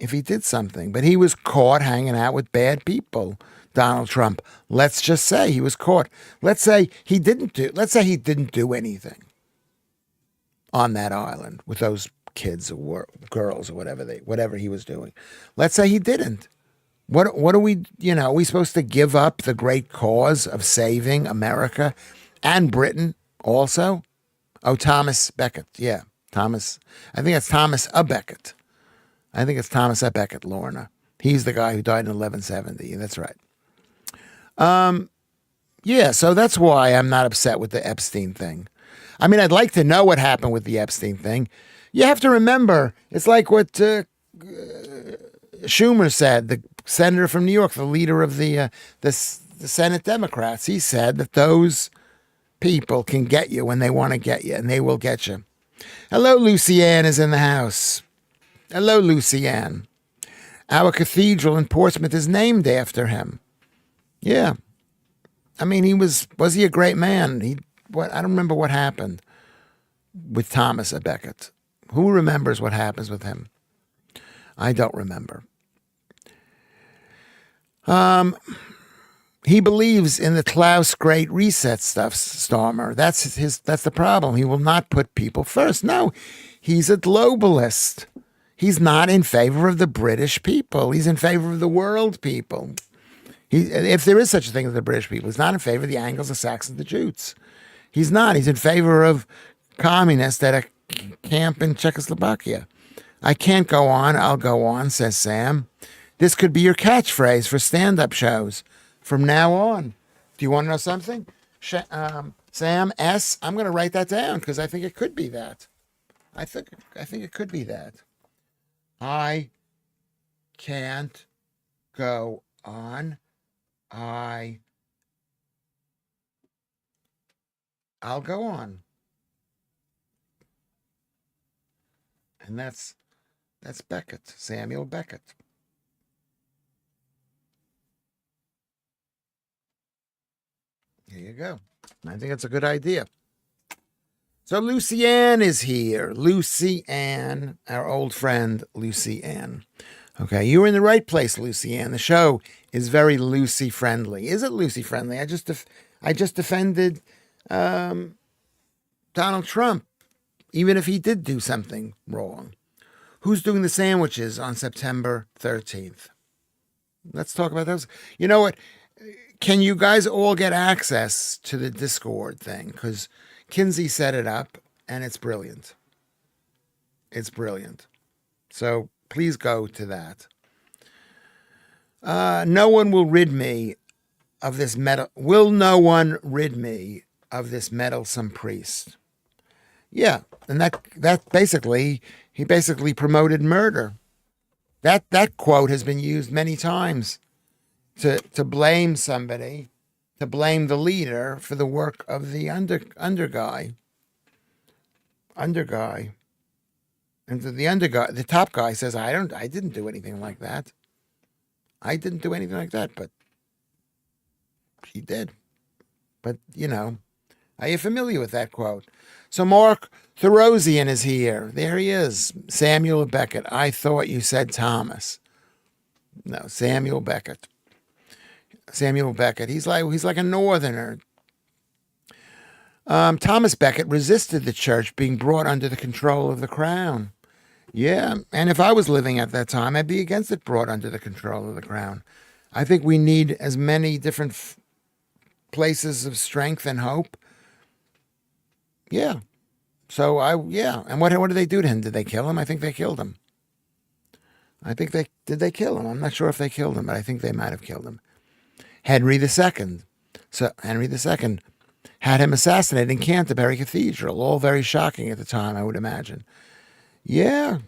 But he was caught hanging out with bad people, Donald Trump. Let's just say he was caught. Let's say he didn't do anything on that island with those kids or girls or whatever he was doing. Let's say he didn't. What are we, are we supposed to give up the great cause of saving America and Britain also? Oh, Thomas Beckett. Yeah, Thomas. I think it's Thomas A. Beckett. Lorna. He's the guy who died in 1170. That's right. Yeah, so that's why I'm not upset with the Epstein thing. I mean, I'd like to know what happened with the Epstein thing. You have to remember, it's like what Schumer said, the senator from New York, the leader of the Senate Democrats. He said that those people can get you when they want to get you, and they will get you. Hello, Lucianne is in the house. Hello, Lucianne. Our cathedral in Portsmouth is named after him. Yeah. I mean, was he a great man? I don't remember what happened with Thomas A. Beckett. Who remembers what happens with him? I don't remember. He believes in the Klaus Great Reset stuff, Stormer. That's the problem. He will not put people first. No, he's a globalist. He's not in favor of the British people. He's in favor of the world people. If there is such a thing as the British people, he's not in favor of the Angles, the Saxons, the Jutes. He's not. He's in favor of communists at a camp in Czechoslovakia. I can't go on. I'll go on, says Sam. This could be your catchphrase for stand-up shows from now on. Do you want to know something? Sam S., I'm going to write that down because I think it could be that. I think it could be that. I can't go on. I'll go on. And that's Beckett, Samuel Beckett. Here you go. I think it's a good idea. So Lucianne is here. Lucianne, our old friend Lucianne. Okay, you were in the right place, Lucianne. The show is very Lucy friendly. Is it Lucy friendly? I just defended Donald Trump, even if he did do something wrong. Who's doing the sandwiches on September 13th? Let's talk about those. You know what? Can you guys all get access to the Discord thing? Because Kinsey set it up, and it's brilliant. It's brilliant. So please go to that. No one will rid me of this metal. Will no one rid me of this meddlesome priest? Yeah, and that basically, he basically promoted murder. That quote has been used many times to blame somebody, to blame the leader for the work of the under guy. And the top guy says, I didn't do anything like that. But he did. But, Are you familiar with that quote? So Mark Therosian is here. There he is. Samuel Beckett. I thought you said Thomas. No, Samuel Beckett. Samuel Beckett. He's like a northerner. Thomas Beckett resisted the church being brought under the control of the crown. Yeah, and if I was living at that time, I'd be against it brought under the control of the crown. I think we need as many different places of strength and hope. Yeah. So and what did they do to him? Did they kill him? I think they killed him. Did they kill him? I'm not sure if they killed him, but I think they might have killed him. Henry II. So Henry II had him assassinated in Canterbury Cathedral. All very shocking at the time, I would imagine. Yeah.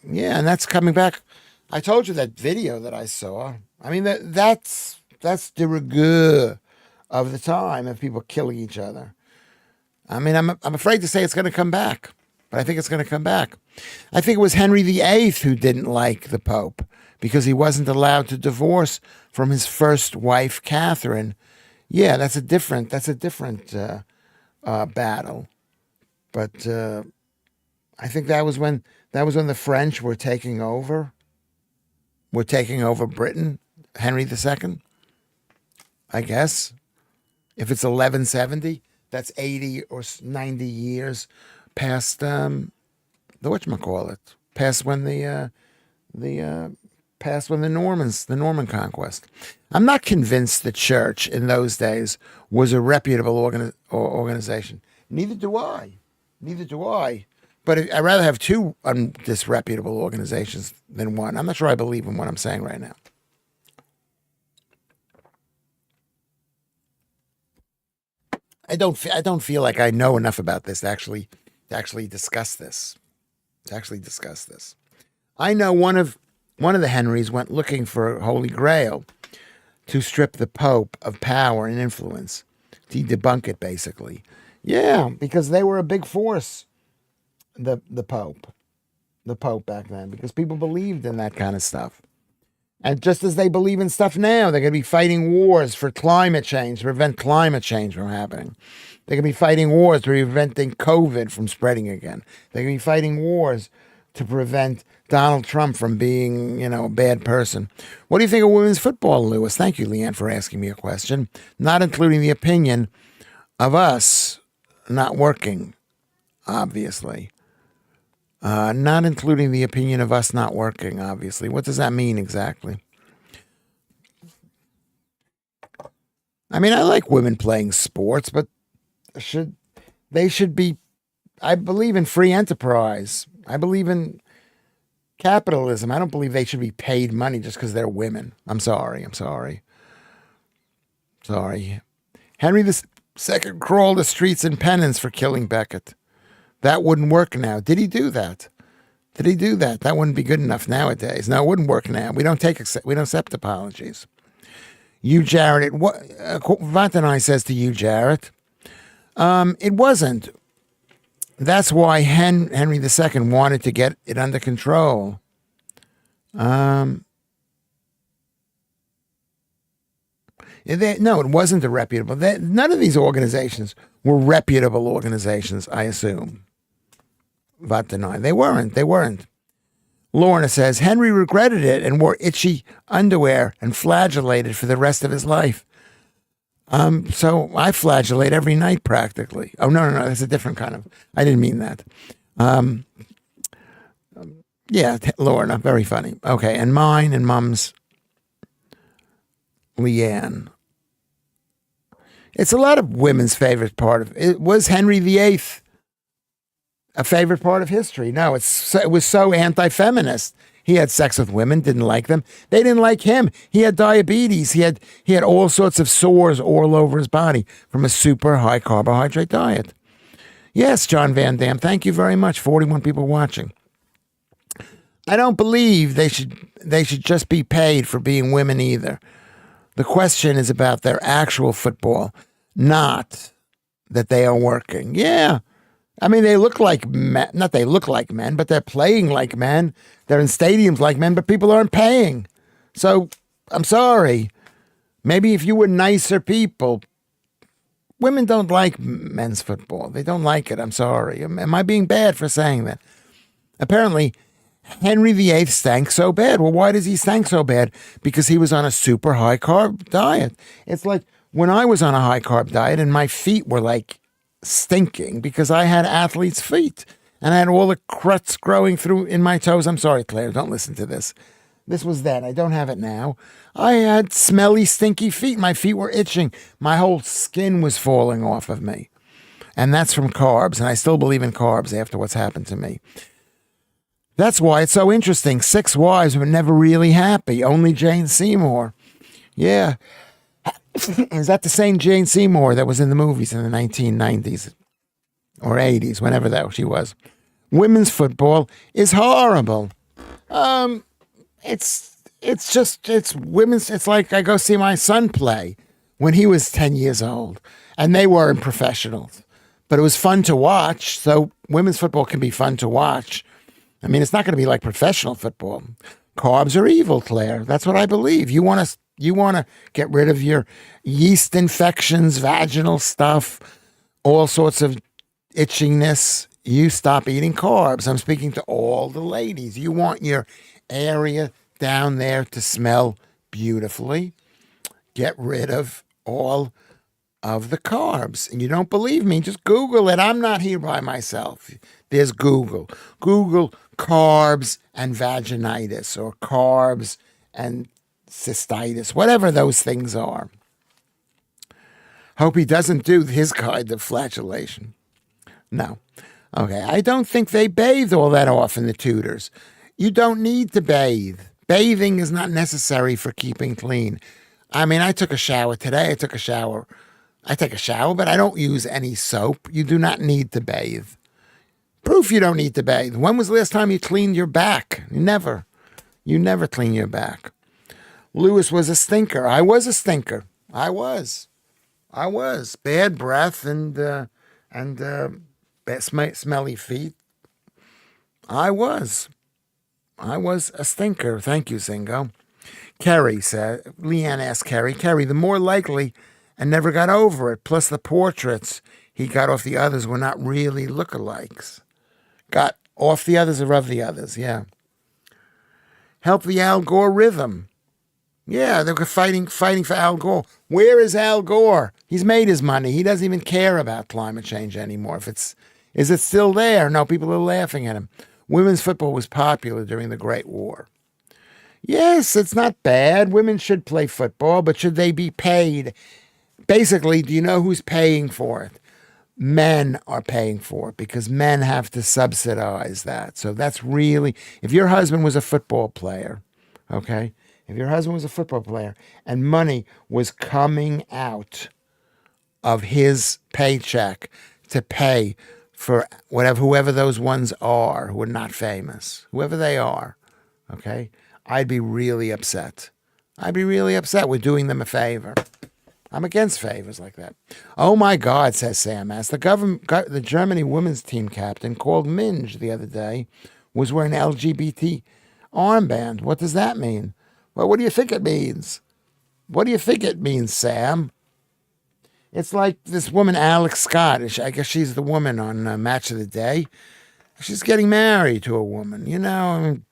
Yeah, and that's coming back. I told you that video that I saw. I mean, that's de rigueur of the time of people killing each other. I mean, I'm afraid to say it's going to come back, but I think it's going to come back. I think it was Henry VIII who didn't like the Pope because he wasn't allowed to divorce from his first wife, Catherine. Yeah, that's a different battle. But I think that was when the French were taking over. Were taking over Britain, Henry II. I guess if it's 1170. That's 80 or 90 years past the whatchamacallit, past when the Norman conquest. I'm not convinced the church in those days was a reputable organization. Neither do I. But I'd rather have two disreputable organizations than one. I'm not sure I believe in what I'm saying right now. I don't feel like I know enough about this to actually discuss this. I know one of the Henrys went looking for Holy Grail to strip the Pope of power and influence, to debunk it, basically. Yeah, because they were a big force. The Pope back then, because people believed in that kind of stuff. And just as they believe in stuff now, they're going to be fighting wars for climate change, to prevent climate change from happening. They're going to be fighting wars to preventing COVID from spreading again. They're going to be fighting wars to prevent Donald Trump from being, a bad person. What do you think of women's football, Lewis? Thank you, Leanne, for asking me a question. Not including the opinion of us not working, obviously. Not including the opinion of us not working, obviously. What does that mean exactly? I mean, I like women playing sports, but they should be, I believe in free enterprise. I believe in capitalism. I don't believe they should be paid money just because they're women. I'm sorry. Henry II crawled the streets in penance for killing Beckett. That wouldn't work now. Did he do that? That wouldn't be good enough nowadays. No, it wouldn't work now. We don't accept apologies. You, Jarrett, Vantanai says to you, Jarrett, it wasn't. That's why Henry II wanted to get it under control. No, it wasn't a reputable. None of these organizations were reputable organizations, I assume. Vantanai. They weren't. Lorna says, Henry regretted it and wore itchy underwear and flagellated for the rest of his life. So I flagellate every night practically. Oh, no, that's a different kind of, I didn't mean that. Yeah, Lorna, very funny. Okay, and mine and Mom's Leanne. It's a lot of women's favorite part of it. Was Henry VIII a favorite part of history? No, it was so anti-feminist. He had sex with women, didn't like them. They didn't like him. He had diabetes. He had all sorts of sores all over his body from a super high carbohydrate diet. Yes, John Van Dam, thank you very much. 41 people watching. I don't believe they should just be paid for being women either. The question is about their actual football, not that they are working. Yeah. I mean, they look like men, not they look like men, but they're playing like men. They're in stadiums like men, but people aren't paying. So I'm sorry. Maybe if you were nicer people, Women don't like men's football. They don't like it. I'm sorry. Am I being bad for saying that? Apparently, Henry VIII stank so bad. Well, why does he stank so bad? Because he was on a super high carb diet. It's like when I was on a high carb diet and my feet were like stinking because I had athlete's feet and I had all the cruts growing through in my toes. I'm sorry, Claire, don't listen to this. This was then. I don't have it now. I had smelly, stinky feet. My feet were itching. My whole skin was falling off of me. And that's from carbs. And I still believe in carbs after what's happened to me. That's why it's so interesting. 6 wives were never really happy. Only Jane Seymour. Yeah. Is that the same Jane Seymour that was in the movies in the 1990s or 80s, whenever that she was? Women's football is horrible. It's women's. It's like I go see my son play when he was 10 years old, and they weren't professionals, but it was fun to watch. So women's football can be fun to watch. I mean, it's not going to be like professional football. Carbs are evil, Claire. That's what I believe. You want to get rid of your yeast infections, vaginal stuff, all sorts of itchiness. You stop eating carbs. I'm speaking to all the ladies. You want your area down there to smell beautifully. Get rid of all of the carbs. And you don't believe me, just Google it. I'm not here by myself. There's Google. Google carbs and vaginitis or carbs and cystitis, whatever those things are. Hope he doesn't do his kind of flatulation. No. Okay, I don't think they bathe all that often, the Tudors. You don't need to bathe. Bathing is not necessary for keeping clean. I mean, I took a shower today. I take a shower, but I don't use any soap. You do not need to bathe. Proof you don't need to bathe. When was the last time you cleaned your back? Never. You never clean your back. Lewis was a stinker. I was a stinker. I was. Bad breath and smelly feet. I was a stinker. Thank you, Zingo. Kerry said, Leanne asked Kerry, the more likely and never got over it. Plus the portraits he got off the others were not really lookalikes. Got off the others or of the others, yeah. Help the Al Gore rhythm. Yeah, they were fighting for Al Gore. Where is Al Gore? He's made his money. He doesn't even care about climate change anymore. Is it still there? No, people are laughing at him. Women's football was popular during the Great War. Yes, it's not bad. Women should play football, but should they be paid? Basically, do you know who's paying for it? Men are paying for it because men have to subsidize that. So that's really, if your husband was a football player, okay? If your husband was a football player and money was coming out of his paycheck to pay for whoever those ones are who are not famous, whoever they are, okay, I'd be really upset. We're doing them a favor. I'm against favors like that. Oh my God, says Sam S. The Germany women's team captain called Minge the other day was wearing an LGBT armband. What does that mean? Well, what do you think it means? What do you think it means, Sam? It's like this woman, Alex Scott. I guess she's the woman on Match of the Day. She's getting married to a woman. You know, I mean,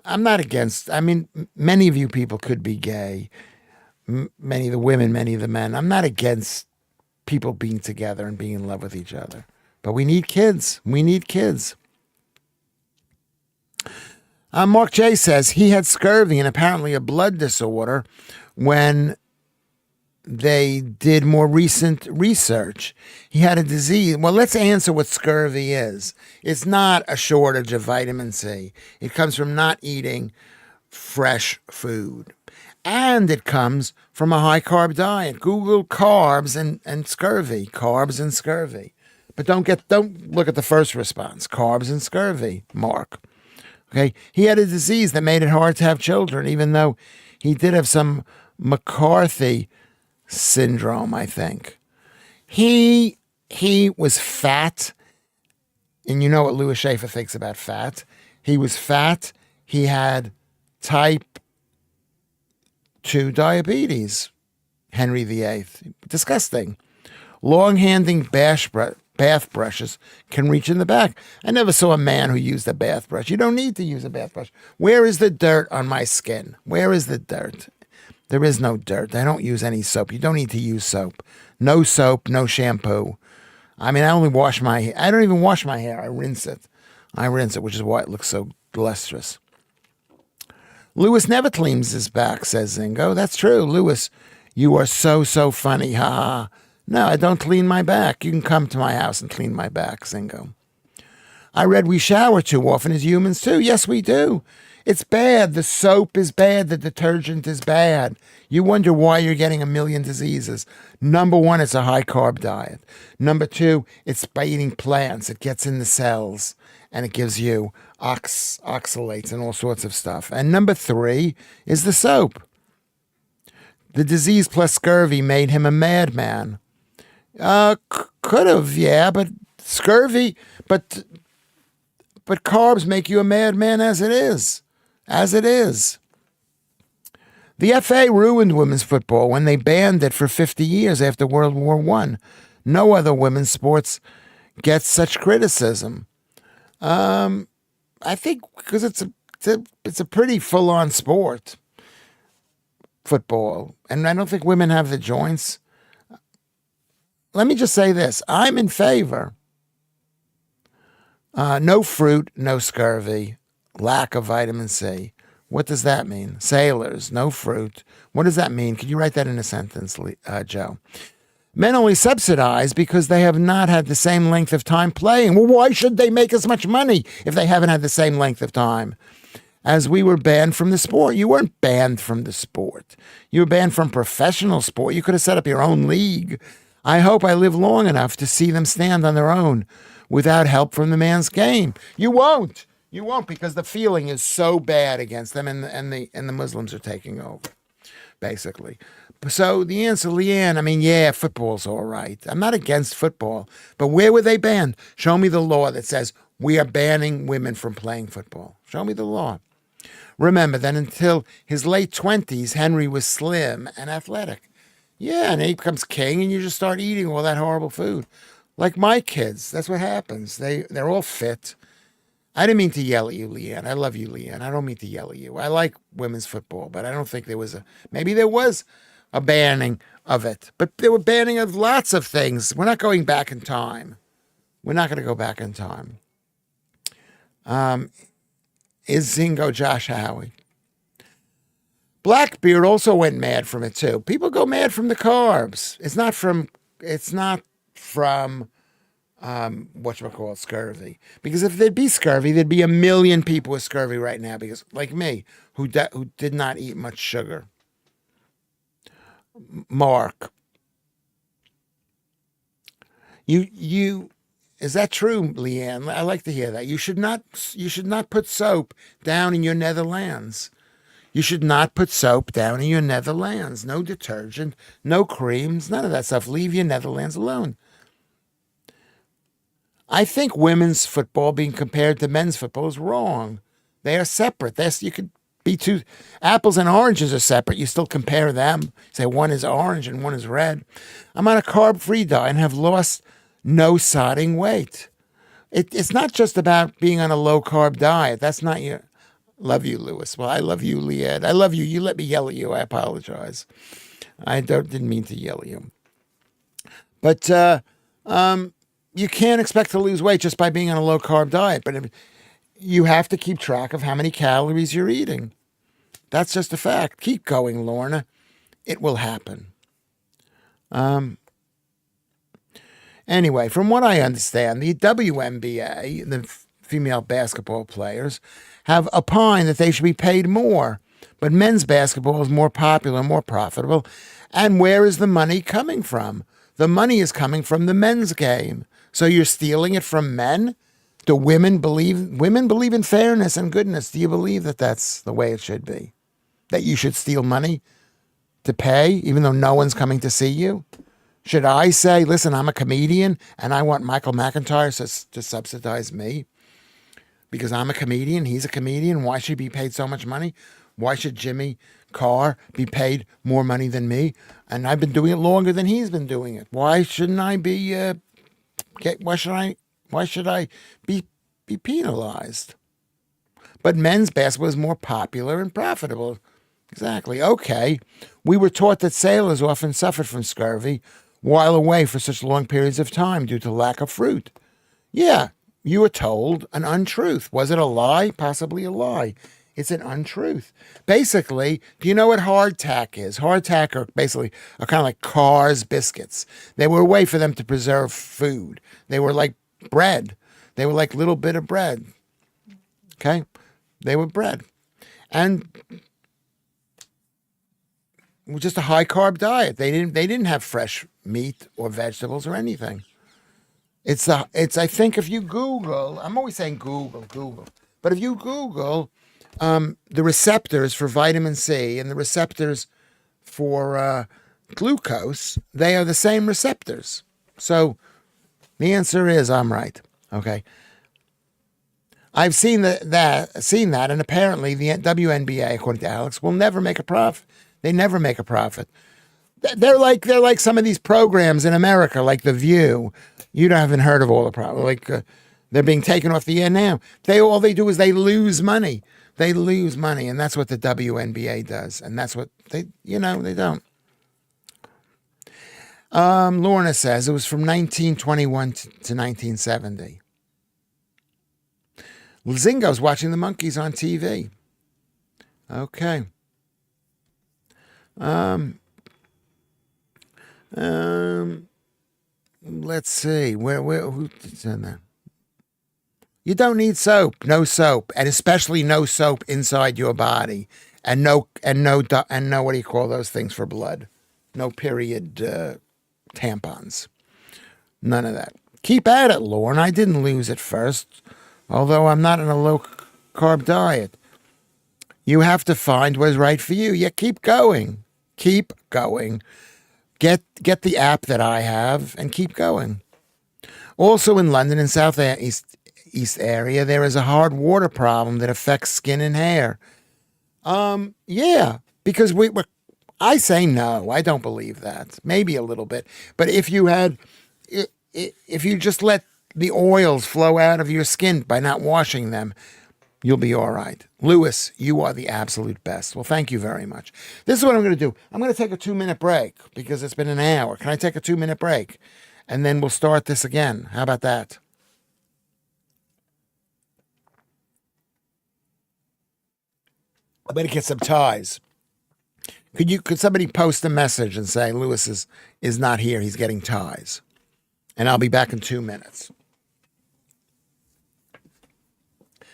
I'm not against. I mean, many of you people could be gay. Many of the women, many of the men. I'm not against people being together and being in love with each other. But we need kids. Mark J. says he had scurvy and apparently a blood disorder when they did more recent research. He had a disease. Well, let's answer what scurvy is. It's not a shortage of vitamin C. It comes from not eating fresh food. And it comes from a high-carb diet. Google carbs and scurvy. Carbs and scurvy. But don't look at the first response. Carbs and scurvy, Mark. Okay, he had a disease that made it hard to have children, even though he did have some McCarthy syndrome, I think. He was fat, and you know what Lewis Schaffer thinks about fat. He was fat. He had type 2 diabetes. Henry VIII. Disgusting. Long-handling bath brushes can reach in the back. I never saw a man who used a bath brush. You don't need to use a bath brush. Where is the dirt on my skin? Where is the dirt? There is no dirt. I don't use any soap. You don't need to use soap. No soap, no shampoo. I mean, I only wash my hair. I don't even wash my hair. I rinse it. Which is why it looks so lustrous. Lewis never cleans his back, says Zingo. That's true. Lewis, you are so, so funny. Ha ha. No, I don't clean my back. You can come to my house and clean my back, Zingo. I read we shower too often as humans too. Yes, we do. It's bad. The soap is bad. The detergent is bad. You wonder why you're getting a million diseases. Number one, it's a high-carb diet. Number two, it's by eating plants. It gets in the cells, and it gives you oxalates and all sorts of stuff. And number three is the soap. The disease plus scurvy made him a madman. Could have, yeah, but scurvy, but carbs make you a madman as it is. As it is. The FA ruined women's football when they banned it for 50 years after World War I. No other women's sports gets such criticism. I think because it's a pretty full-on sport, football, and I don't think women have the joints. Let me just say this. I'm in favor. No fruit, no scurvy, lack of vitamin C. What does that mean? Sailors, no fruit. What does that mean? Could you write that in a sentence, Joe? Men only subsidize because they have not had the same length of time playing. Well, why should they make as much money if they haven't had the same length of time? As we were banned from the sport. You weren't banned from the sport. You were banned from professional sport. You could have set up your own league. I hope I live long enough to see them stand on their own without help from the man's game. You won't. You won't, because the feeling is so bad against them, and the Muslims are taking over, basically. So the answer, Leanne, I mean, yeah, football's all right. I'm not against football, but where were they banned? Show me the law that says we are banning women from playing football. Show me the law. Remember that until his late 20s, Henry was slim and athletic. Yeah, and he becomes king, and you just start eating all that horrible food. Like my kids, that's what happens. They're all fit. I didn't mean to yell at you, Leanne. I love you, Leanne. I don't mean to yell at you. I like women's football, but I don't think maybe there was a banning of it. But there were banning of lots of things. We're not going back in time. We're not going to go back in time. Is Zingo Josh Howie? Blackbeard also went mad from it too. People go mad from the carbs. It's not from whatchamacallit, scurvy. Because if there'd be scurvy, there'd be a million people with scurvy right now, because like me, who did not eat much sugar. Mark, you is that true, Leanne? I like to hear that. You should not put soap down in your Netherlands. You should not put soap down in your Netherlands. No detergent, no creams, none of that stuff. Leave your Netherlands alone. I think women's football being compared to men's football is wrong. They are separate. You could be two. Apples and oranges are separate. You still compare them. Say one is orange and one is red. I'm on a carb-free diet and have lost no sodding weight. It's not just about being on a low-carb diet. That's not your... Love you, Lewis. Well, I love you, Leanne. I love you. You let me yell at you. I apologize. I didn't mean to yell at you. But you can't expect to lose weight just by being on a low-carb diet. But you have to keep track of how many calories you're eating. That's just a fact. Keep going, Lorna. It will happen. Anyway, from what I understand, the WNBA, the female basketball players, have opined that they should be paid more. But men's basketball is more popular, more profitable. And where is the money coming from? The money is coming from the men's game. So you're stealing it from men? Do women believe in fairness and goodness? Do you believe that that's the way it should be? That you should steal money to pay, even though no one's coming to see you? Should I say, listen, I'm a comedian and I want Michael McIntyre to subsidize me? Because I'm a comedian, he's a comedian, why should he be paid so much money? Why should Jimmy Carr be paid more money than me? And I've been doing it longer than he's been doing it. Why shouldn't I be? Why should I? Why should I be penalized? But men's basketball is more popular and profitable. Exactly. Okay. We were taught that sailors often suffered from scurvy while away for such long periods of time due to lack of fruit. Yeah, you were told an untruth. Was it a lie? Possibly a lie. It's an untruth. Basically, do you know what hardtack is? Hardtack are basically are kind of like Carr's biscuits. They were a way for them to preserve food. They were like bread. They were like little bit of bread. Okay? They were bread. And just a high carb diet. They didn't have fresh meat or vegetables or anything. It's I think if you Google, I'm always saying Google. But if you Google the receptors for vitamin C and the receptors for glucose, they are the same receptors. So the answer is I'm right. Okay. I've seen that, and apparently the WNBA, according to Alex, will never make a profit. They never make a profit. They're like some of these programs in America, like The View. You haven't heard of all the problems. They're being taken off the air now. All they do is they lose money. They lose money, and that's what the WNBA does, and that's what they don't. Lorna says it was from 1921 to 1970. Zingo's watching the monkeys on TV. Okay. Let's see. Who said that? You don't need soap. No soap, and especially no soap inside your body, and no what do you call those things for blood? No period tampons. None of that. Keep at it, Lorne. I didn't lose at first, although I'm not on a low carb diet. You have to find what's right for you. Yeah, keep going. Keep going. Get the app that I have and keep going. Also in London and East area, there is a hard water problem that affects skin and hair. Yeah, because I say no. I don't believe that. Maybe a little bit, but if you just let the oils flow out of your skin by not washing them, you'll be all right. Lewis, you are the absolute best. Well, thank you very much. This is what I'm going to do. I'm going to take a 2-minute break because it's been an hour. Can I take a 2-minute break? And then we'll start this again. How about that? I better get some ties. Could somebody post a message and say Lewis is not here, he's getting ties. And I'll be back in 2 minutes.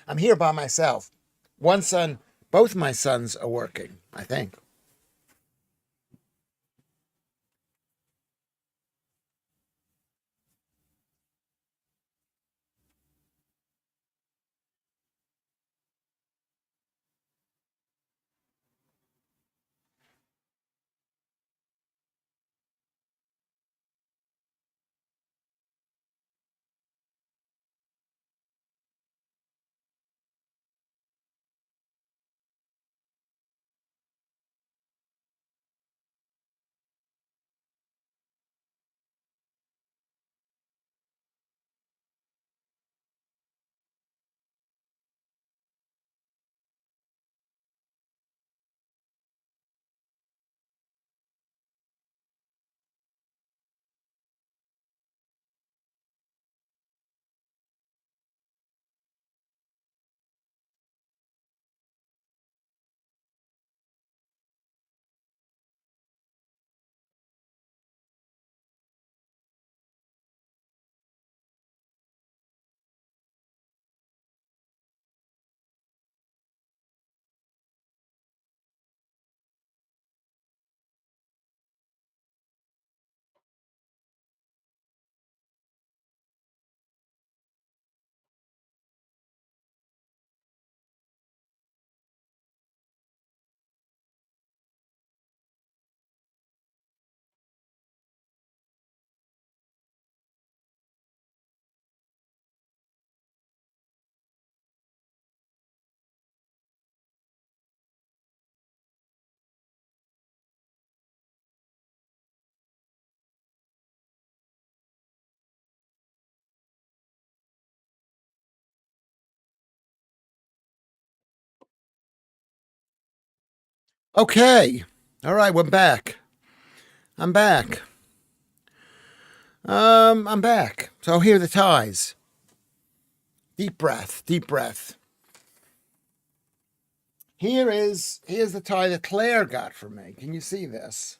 I'm here by myself. Both my sons are working, I think. Okay. All right, we're back. I'm back. I'm back. So here are the ties. Deep breath, deep breath. Here's the tie that Claire got for me. Can you see this?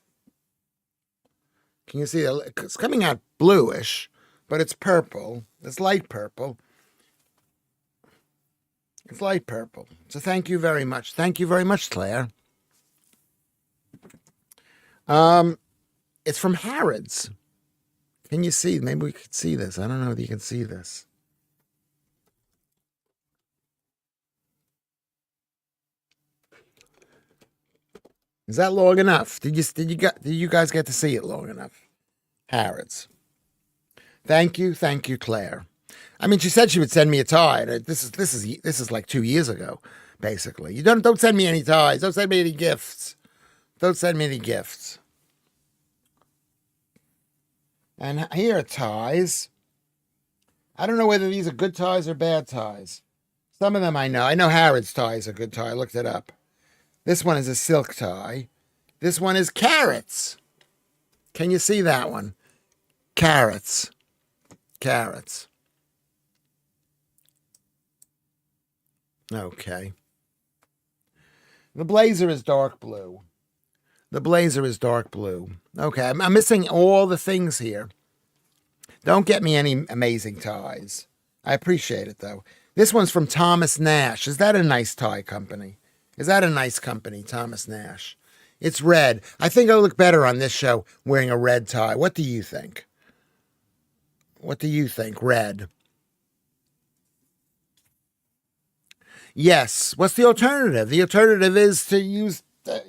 Can you see it? It's coming out bluish, but it's purple. It's light purple. It's light purple. So thank you very much. Thank you very much, Claire. It's from Harrods. Can you see? Maybe we could see this. I don't know if you can see this. Is that long enough? Did you guys get to see it long enough? Harrods. Thank you, Claire. I mean, she said she would send me a tie. This is like 2 years ago, basically. You don't send me any ties. Don't send me any gifts. Don't send me any gifts. And here are ties. I don't know whether these are good ties or bad ties. Some of them I know. I know Harrods tie is a good tie. I looked it up. This one is a silk tie. This one is carrots. Can you see that one? Carrots. Carrots. Okay. The blazer is dark blue. The blazer is dark blue. Okay, I'm missing all the things here. Don't get me any amazing ties. I appreciate it, though. This one's from Thomas Nash. Is that a nice tie company? Is that a nice company, Thomas Nash? It's red. I think I'll look better on this show wearing a red tie. What do you think? What do you think? Red. Yes. What's the alternative? The alternative is to use is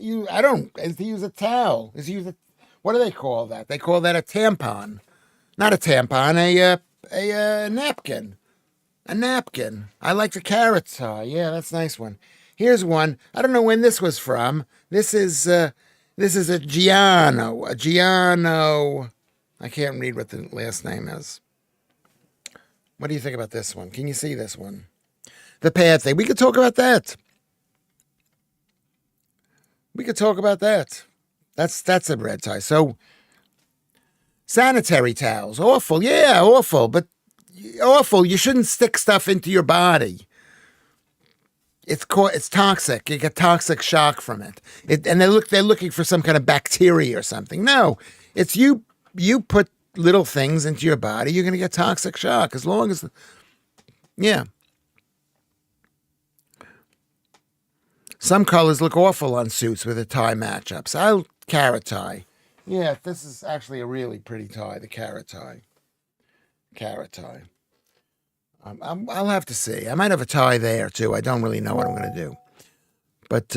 to use a towel. Is to use what do they call that? They call that a tampon. Not a tampon, a napkin. A napkin. I like the carrot tie. Yeah, that's a nice one. Here's one. I don't know when this was from. This is a Giano. A Giano. I can't read what the last name is. What do you think about this one? Can you see this one? The pad thing. We could talk about that. We could talk about that. That's a red tie. So sanitary towels. Awful. Yeah, awful. But awful. You shouldn't stick stuff into your body. It's toxic. You get toxic shock from it. And they're looking for some kind of bacteria or something. No, it's you put little things into your body, you're going to get toxic shock as long as yeah. Some colors look awful on suits with the tie matchups. I'll carrot tie. Yeah, this is actually a really pretty tie, the carrot tie. Carrot tie. I'll have to see. I might have a tie there too. I don't really know what I'm going to do. But,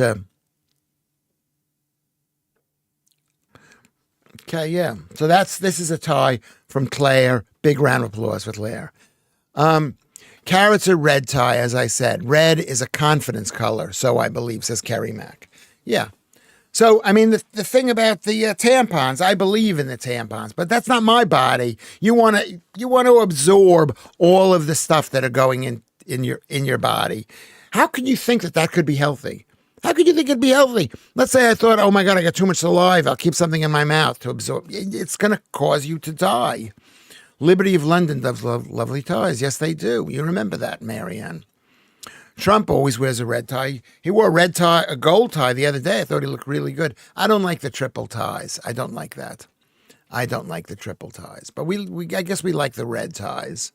okay, yeah. So this is a tie from Claire. Big round of applause for Claire. Carrots are red tie, as I said. Red is a confidence color, so I believe, says Kerry Mack. Yeah. So, I mean, the thing about the tampons, I believe in the tampons, but that's not my body. You want to absorb all of the stuff that are going in your body. How could you think that could be healthy? How could you think it'd be healthy? Let's say I thought, oh my God, I got too much saliva. I'll keep something in my mouth to absorb. It's going to cause you to die. Liberty of London does lovely ties. Yes, they do. You remember that, Marianne. Trump always wears a red tie. He wore a gold tie the other day. I thought he looked really good. I don't like the triple ties. I don't like that. I don't like the triple ties. But I guess we like the red ties.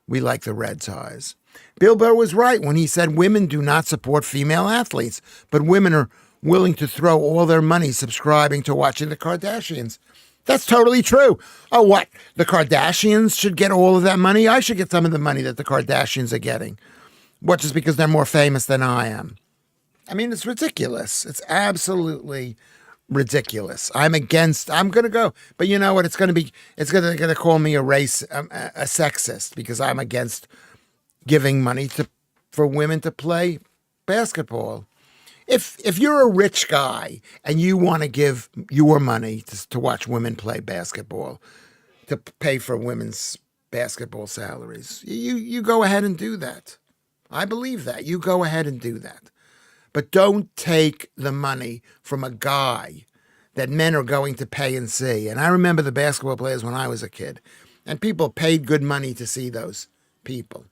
We like the red ties. Bill Burr was right when he said women do not support female athletes, but women are willing to throw all their money subscribing to watching the Kardashians. That's totally true. Oh, what? The Kardashians should get all of that money? I should get some of the money that the Kardashians are getting. What, just because they're more famous than I am? I mean, it's ridiculous. It's absolutely ridiculous. I'm going to go. But you know what? It's going to call me a sexist because I'm against giving money for women to play basketball. If you're a rich guy and you want to give your money to watch women play basketball, to pay for women's basketball salaries, you go ahead and do that. I believe that. You go ahead and do that. But don't take the money from a guy that men are going to pay and see. And I remember the basketball players when I was a kid, and people paid good money to see those people.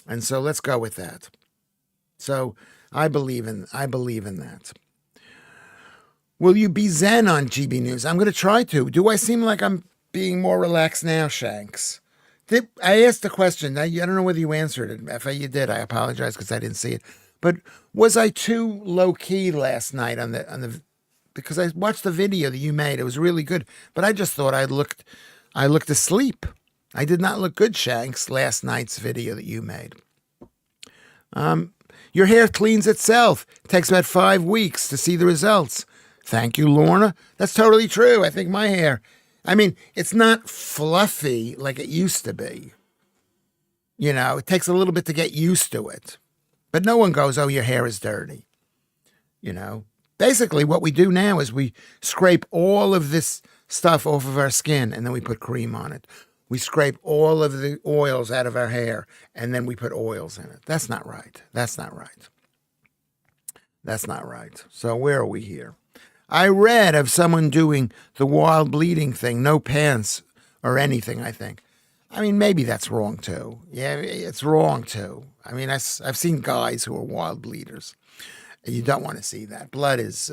And so let's go with that. So I believe in that. Will you be zen on GB News? I'm going to try to. Do I seem like I'm being more relaxed now, Shanks? I asked the question. I don't know whether you answered it. If you did, I apologize because I didn't see it. But was I too low key last night on the? Because I watched the video that you made. It was really good. But I just thought I looked asleep. I did not look good, Shanks, last night's video that you made. Your hair cleans itself. It takes about 5 weeks to see the results. Thank you, Lorna. That's totally true. I think my hair, it's not fluffy like it used to be. It takes a little bit to get used to it. But no one goes, oh, your hair is dirty. Basically what we do now is we scrape all of this stuff off of our skin and then we put cream on it. We scrape all of the oils out of our hair and then we put oils in it. That's not right. That's not right. That's not right. So where are we here? I read of someone doing the wild bleeding thing, no pants or anything, I think. Maybe that's wrong too. Yeah, it's wrong too. I've seen guys who are wild bleeders. You don't want to see that. Blood is,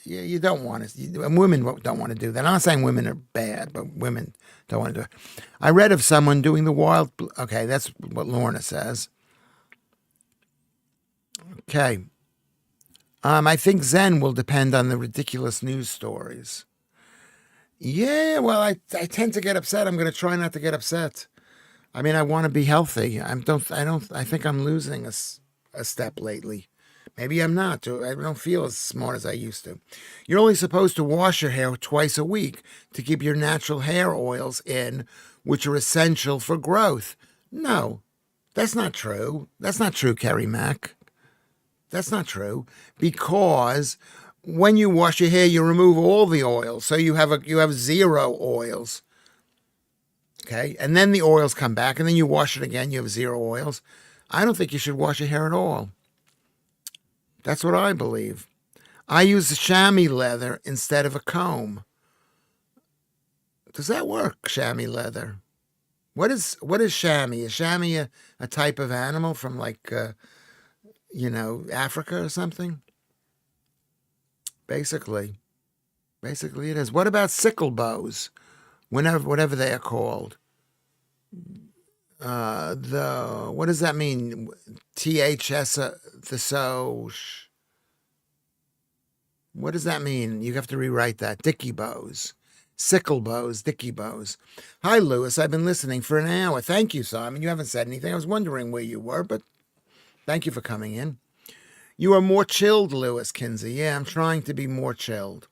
you don't want to, and women don't want to do that. I'm not saying women are bad, but women don't want to do it. I read of someone doing the wild, okay, that's what Lorna says. Okay. I think Zen will depend on the ridiculous news stories. Yeah, well, I tend to get upset. I'm going to try not to get upset. I want to be healthy. I think I'm losing a step lately. Maybe I'm not. I don't feel as smart as I used to. You're only supposed to wash your hair twice a week to keep your natural hair oils in, which are essential for growth. No, that's not true. That's not true, Kerry Mack. That's not true, because when you wash your hair, you remove all the oils, so you have zero oils. Okay, and then the oils come back, and then you wash it again. You have zero oils. I don't think you should wash your hair at all. That's what I believe. I use chamois leather instead of a comb. Does that work, chamois leather? What is chamois? Is chamois a type of animal from Africa or something? Basically it is. What about sickle bows? Whatever they are called. What does that mean? THS, what does that mean? You have to rewrite that. Dicky bows. Sickle bows, dicky bows. Hi, Lewis. I've been listening for an hour. Thank you, Simon. You haven't said anything. I was wondering where you were, but thank you for coming in. You are more chilled, Lewis Kinsey. Yeah, I'm trying to be more chilled.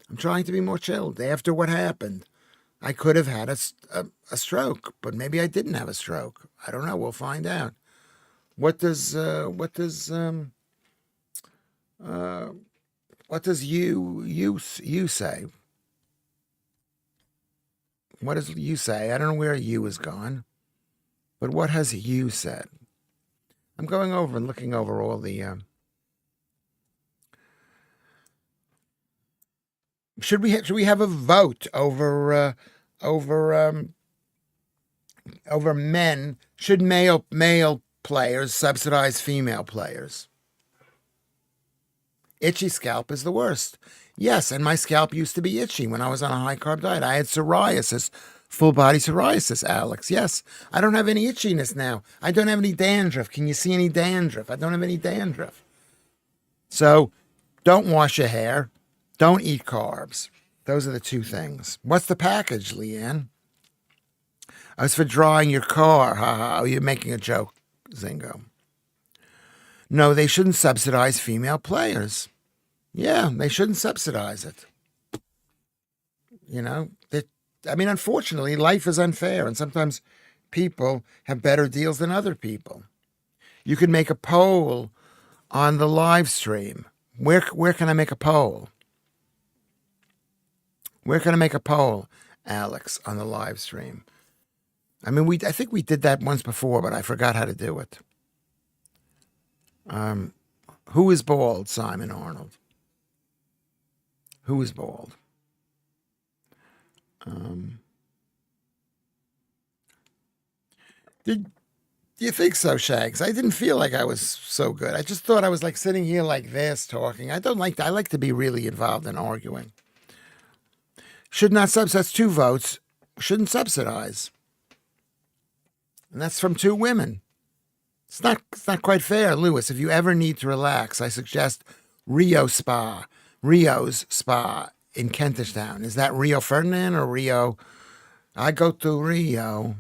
After what happened. I could have had a stroke, but maybe I didn't have a stroke. I don't know. We'll find out. What does you say? What does you say? I don't know where you is gone, but what has you said? I'm going over and looking over all the. Should we have a vote over men? Should male players subsidize female players? Itchy scalp is the worst. Yes, and my scalp used to be itchy when I was on a high-carb diet. I had psoriasis, full-body psoriasis, Alex. Yes, I don't have any itchiness now. I don't have any dandruff. Can you see any dandruff? I don't have any dandruff. So don't wash your hair. Don't eat carbs. Those are the two things. What's the package, Leanne? Oh, it's for drying your car. Ha ha. Oh, you're making a joke, Zingo. No, they shouldn't subsidize female players. Yeah, they shouldn't subsidize it. Unfortunately, life is unfair, and sometimes people have better deals than other people. You could make a poll on the live stream. Where can I make a poll? Where can I make a poll, Alex, on the live stream? I think we did that once before, but I forgot how to do it. Who is bald, Simon Arnold? Who is bald? Did you think so, Shags? I didn't feel like I was so good. I just thought I was like sitting here like this talking. I don't like that. I like to be really involved in arguing. Should not subsidize. That's 2 votes. Shouldn't subsidize. And that's from 2 women. It's not quite fair, Lewis. If you ever need to relax, I suggest Rio's Spa in Kentish Town. Is that Rio Ferdinand or Rio? I go to Rio.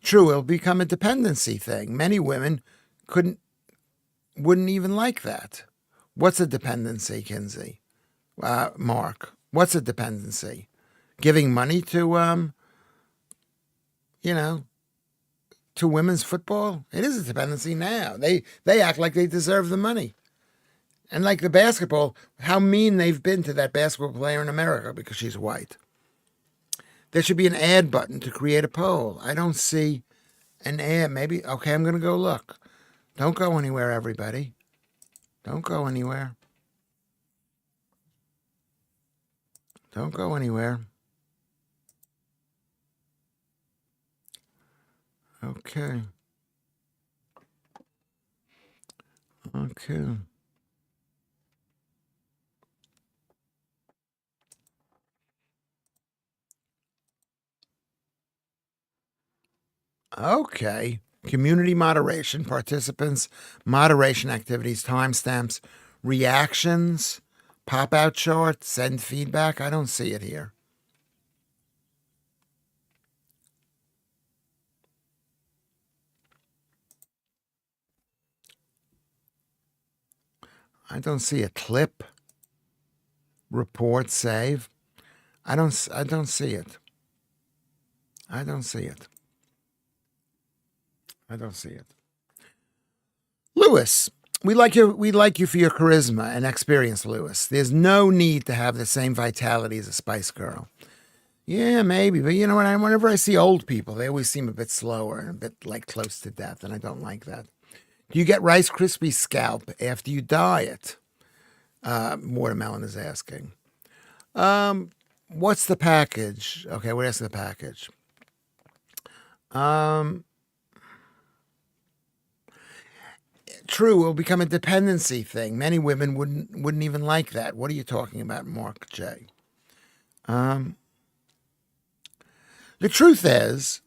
True, it'll become a dependency thing. Many women wouldn't even like that. What's a dependency, Kinsey? Mark, what's a dependency? Giving money to, to women's football? It is a dependency now. They act like they deserve the money. And like the basketball, how mean they've been to that basketball player in America because she's white. There should be an ad button to create a poll. I don't see an ad. Maybe, okay, I'm going to go look. Don't go anywhere, everybody. Don't go anywhere. Don't go anywhere. Okay. Okay. Okay. Community moderation, participants, moderation activities, timestamps, reactions, pop-out chart, send feedback. I don't see it here. I don't see a clip, report, save. I don't see it. I don't see it. I don't see it. Lewis, we like you for your charisma and experience, Lewis. There's no need to have the same vitality as a Spice Girl. Yeah, maybe, but you know what? Whenever I see old people, they always seem a bit slower and a bit like close to death, and I don't like that. Do you get Rice Krispie scalp after you diet? Watermelon is asking. What's the package? Okay, what is the package? True, it will become a dependency thing. Many women wouldn't even like that. What are you talking about, Mark J? The truth is,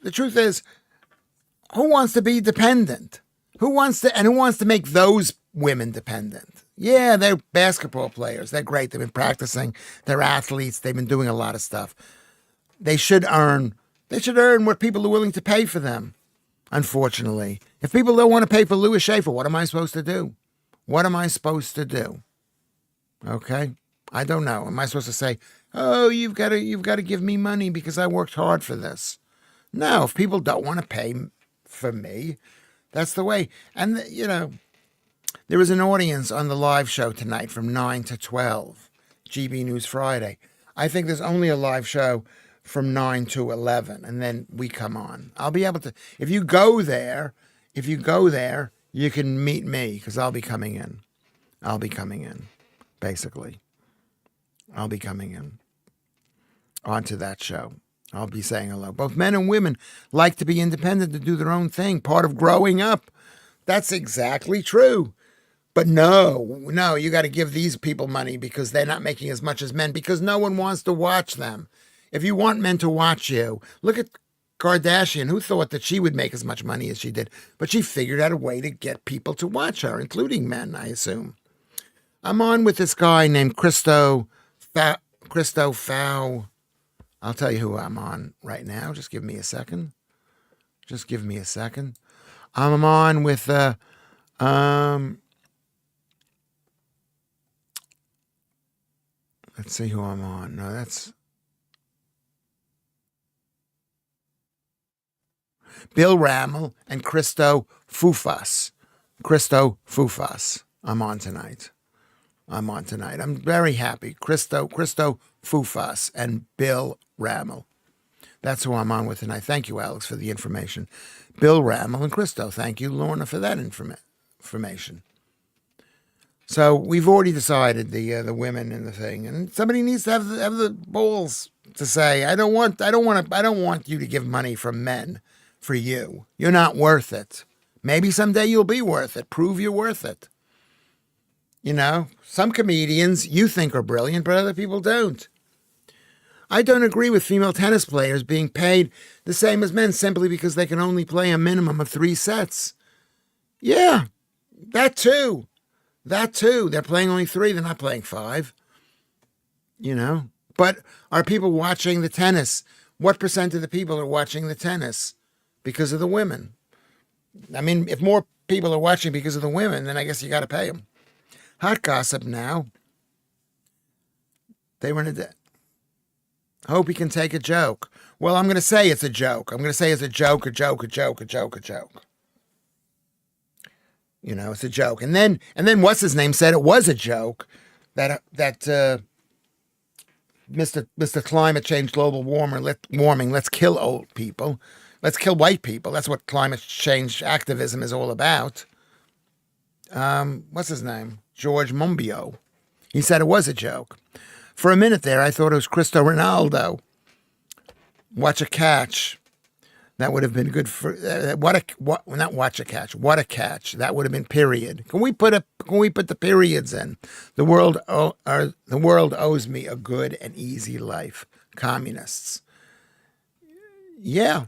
who wants to be dependent? Who wants to make those women dependent? Yeah, they're basketball players. They're great. They've been practicing. They're athletes. They've been doing a lot of stuff. They should earn what people are willing to pay for them. Unfortunately, if people don't want to pay for Lewis Schaffer, what am I supposed to do? What am I supposed to do? Okay, I don't know. Am I supposed to say, "Oh, you've got to give me money because I worked hard for this"? No, if people don't want to pay for me, that's the way. And there was an audience on the live show tonight from 9 to 12, GB News Friday. I think there's only a live show from 9 to 11, and then we come on. I'll be able to, if you go there, you can meet me because I'll be coming in. Basically. I'll be coming in onto that show. I'll be saying hello. Both men and women like to be independent, to do their own thing, part of growing up. That's exactly true. But no, you got to give these people money because they're not making as much as men, because no one wants to watch them. If you want men to watch you, look at Kardashian, who thought that she would make as much money as she did, but she figured out a way to get people to watch her, including men, I assume. I'm on with this guy named Christo Fau. I'll tell you who I'm on right now. Just give me a second. I'm on with let's see who I'm on. No, that's Bill Ramel and Christo Fufas. I'm on tonight. I'm very happy. Christo Fufas and Bill Ramel. That's who I'm on with tonight. Thank you, Alex, for the information. Bill Ramel and Christo. Thank you, Lorna, for that information. So we've already decided the women in the thing, and somebody needs to have the balls to say, I don't want you to give money from men for you. You're not worth it. Maybe someday you'll be worth it. Prove you're worth it. You know, some comedians you think are brilliant, but other people don't. I don't agree with female tennis players being paid the same as men simply because they can only play a minimum of 3 sets. Yeah, that too. That too. They're playing only 3. They're not playing 5. You know? But are people watching the tennis? What percent of the people are watching the tennis because of the women? I mean, if more people are watching because of the women, then I guess you got to pay them. Hot gossip now. They were in a... Hope he can take a joke. Well, I'm going to say it's a joke. I'm going to say it's a joke. You know, it's a joke. And then what's his name said it was a joke that Mr. Climate Change, global warming, let's kill old people. Let's kill white people. That's what climate change activism is all about. What's his name? George Monbiot. He said it was a joke. For a minute there, I thought it was Cristo Ronaldo. Watch a catch. That would have been good for not watch a catch. What a catch. That would have been period. Can we put the periods in? The world owes me a good and easy life. Communists. Yeah,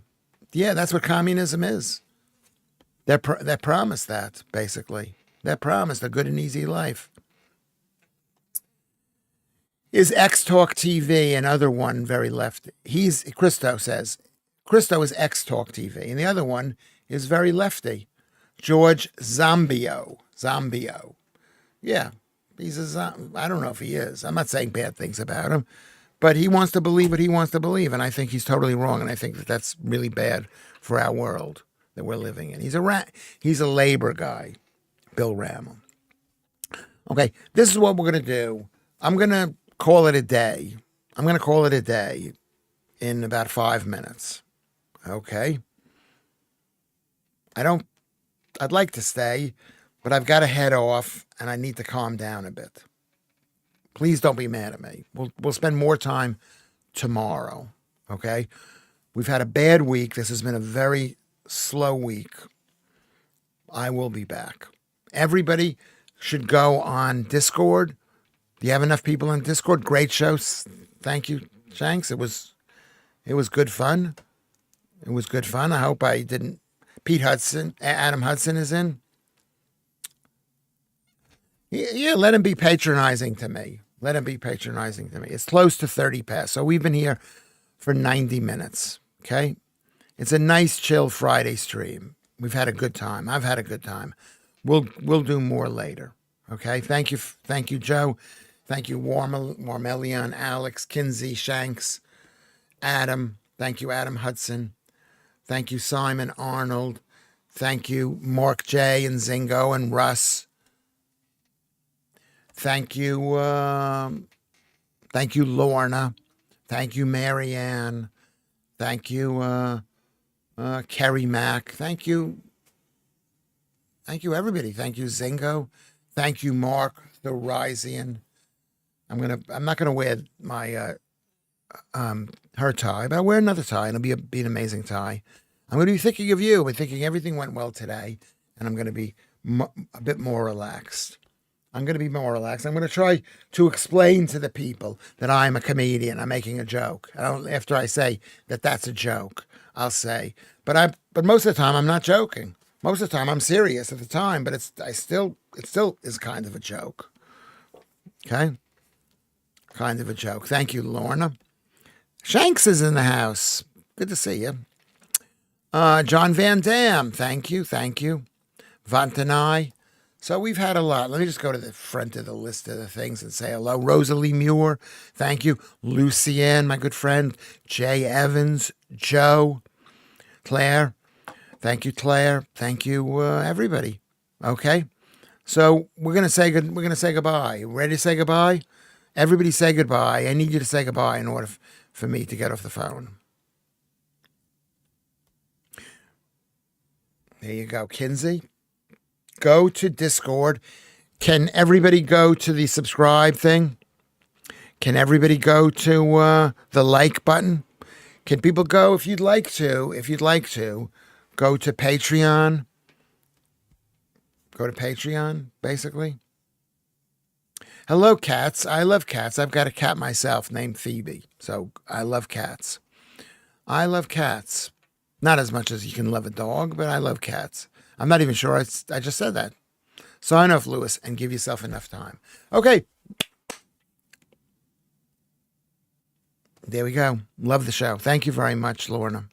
that's what communism is. They promised that, basically. They promised a good and easy life. Is X-Talk TV another one very lefty? Christo says, Christo is X-Talk TV, and the other one is very lefty. George Zombio. Yeah, he's I don't know if he is. I'm not saying bad things about him, but he wants to believe what he wants to believe, and I think he's totally wrong, and I think that that's really bad for our world that we're living in. He's a labor guy, Bill Ramel. Okay, this is what we're going to do. I'm going to call it a day. I'm going to call it a day in about 5 minutes. Okay? I'd like to stay, but I've got to head off and I need to calm down a bit. Please don't be mad at me. We'll spend more time tomorrow. Okay? We've had a bad week. This has been a very slow week. I will be back. Everybody should go on Discord. Do you have enough people on Discord? Great show. Thank you, Shanks. It was good fun. It was good fun. I hope I didn't. Adam Hudson is in. Yeah, let him be patronizing to me. It's close to 30 past. So we've been here for 90 minutes. Okay? It's a nice, chill Friday stream. We've had a good time. I've had a good time. We'll do more later. Okay? Thank you, Joe. Thank you, Warmelian, Alex, Kinsey, Shanks, Adam. Thank you, Adam Hudson. Thank you, Simon Arnold. Thank you, Mark J. and Zingo and Russ. Thank you, Lorna. Thank you, Marianne. Thank you, Kerry Mack. Thank you, everybody. Thank you, Zingo. Thank you, Mark the Risian. I'm not gonna wear my her tie, but I'll wear another tie, and it'll be an amazing tie. I'm gonna be thinking of you. I'm thinking everything went well today, and I'm gonna be a bit more relaxed. I'm gonna try to explain to the people that I'm a comedian. I'm making a joke. After I say that that's a joke, I'll say, but most of the time I'm not joking. Most of the time I'm serious at the time, but it still is kind of a joke. Okay. Kind of a joke. Thank you, Lorna. Shanks is in the house. Good to see you. John Van Dam. Thank you. Vantanai. So we've had a lot. Let me just go to the front of the list of the things and say hello. Rosalie Muir. Thank you. Lucienne, my good friend. Jay Evans. Joe. Claire. Thank you, Claire. Thank you, everybody. Okay. So we're gonna say goodbye. Ready to say goodbye? Everybody say goodbye. I need you to say goodbye in order for me to get off the phone. There you go, Kinsey. Go to Discord. Can everybody go to the subscribe thing? Can everybody go to the like button? Can people go, if you'd like to, go to Patreon? Go to Patreon, basically. Hello, cats. I love cats. I've got a cat myself named Phoebe. So I love cats. I love cats. Not as much as you can love a dog, but I love cats. I'm not even sure I just said that. Sign off, Lewis, and give yourself enough time. Okay. There we go. Love the show. Thank you very much, Lorna.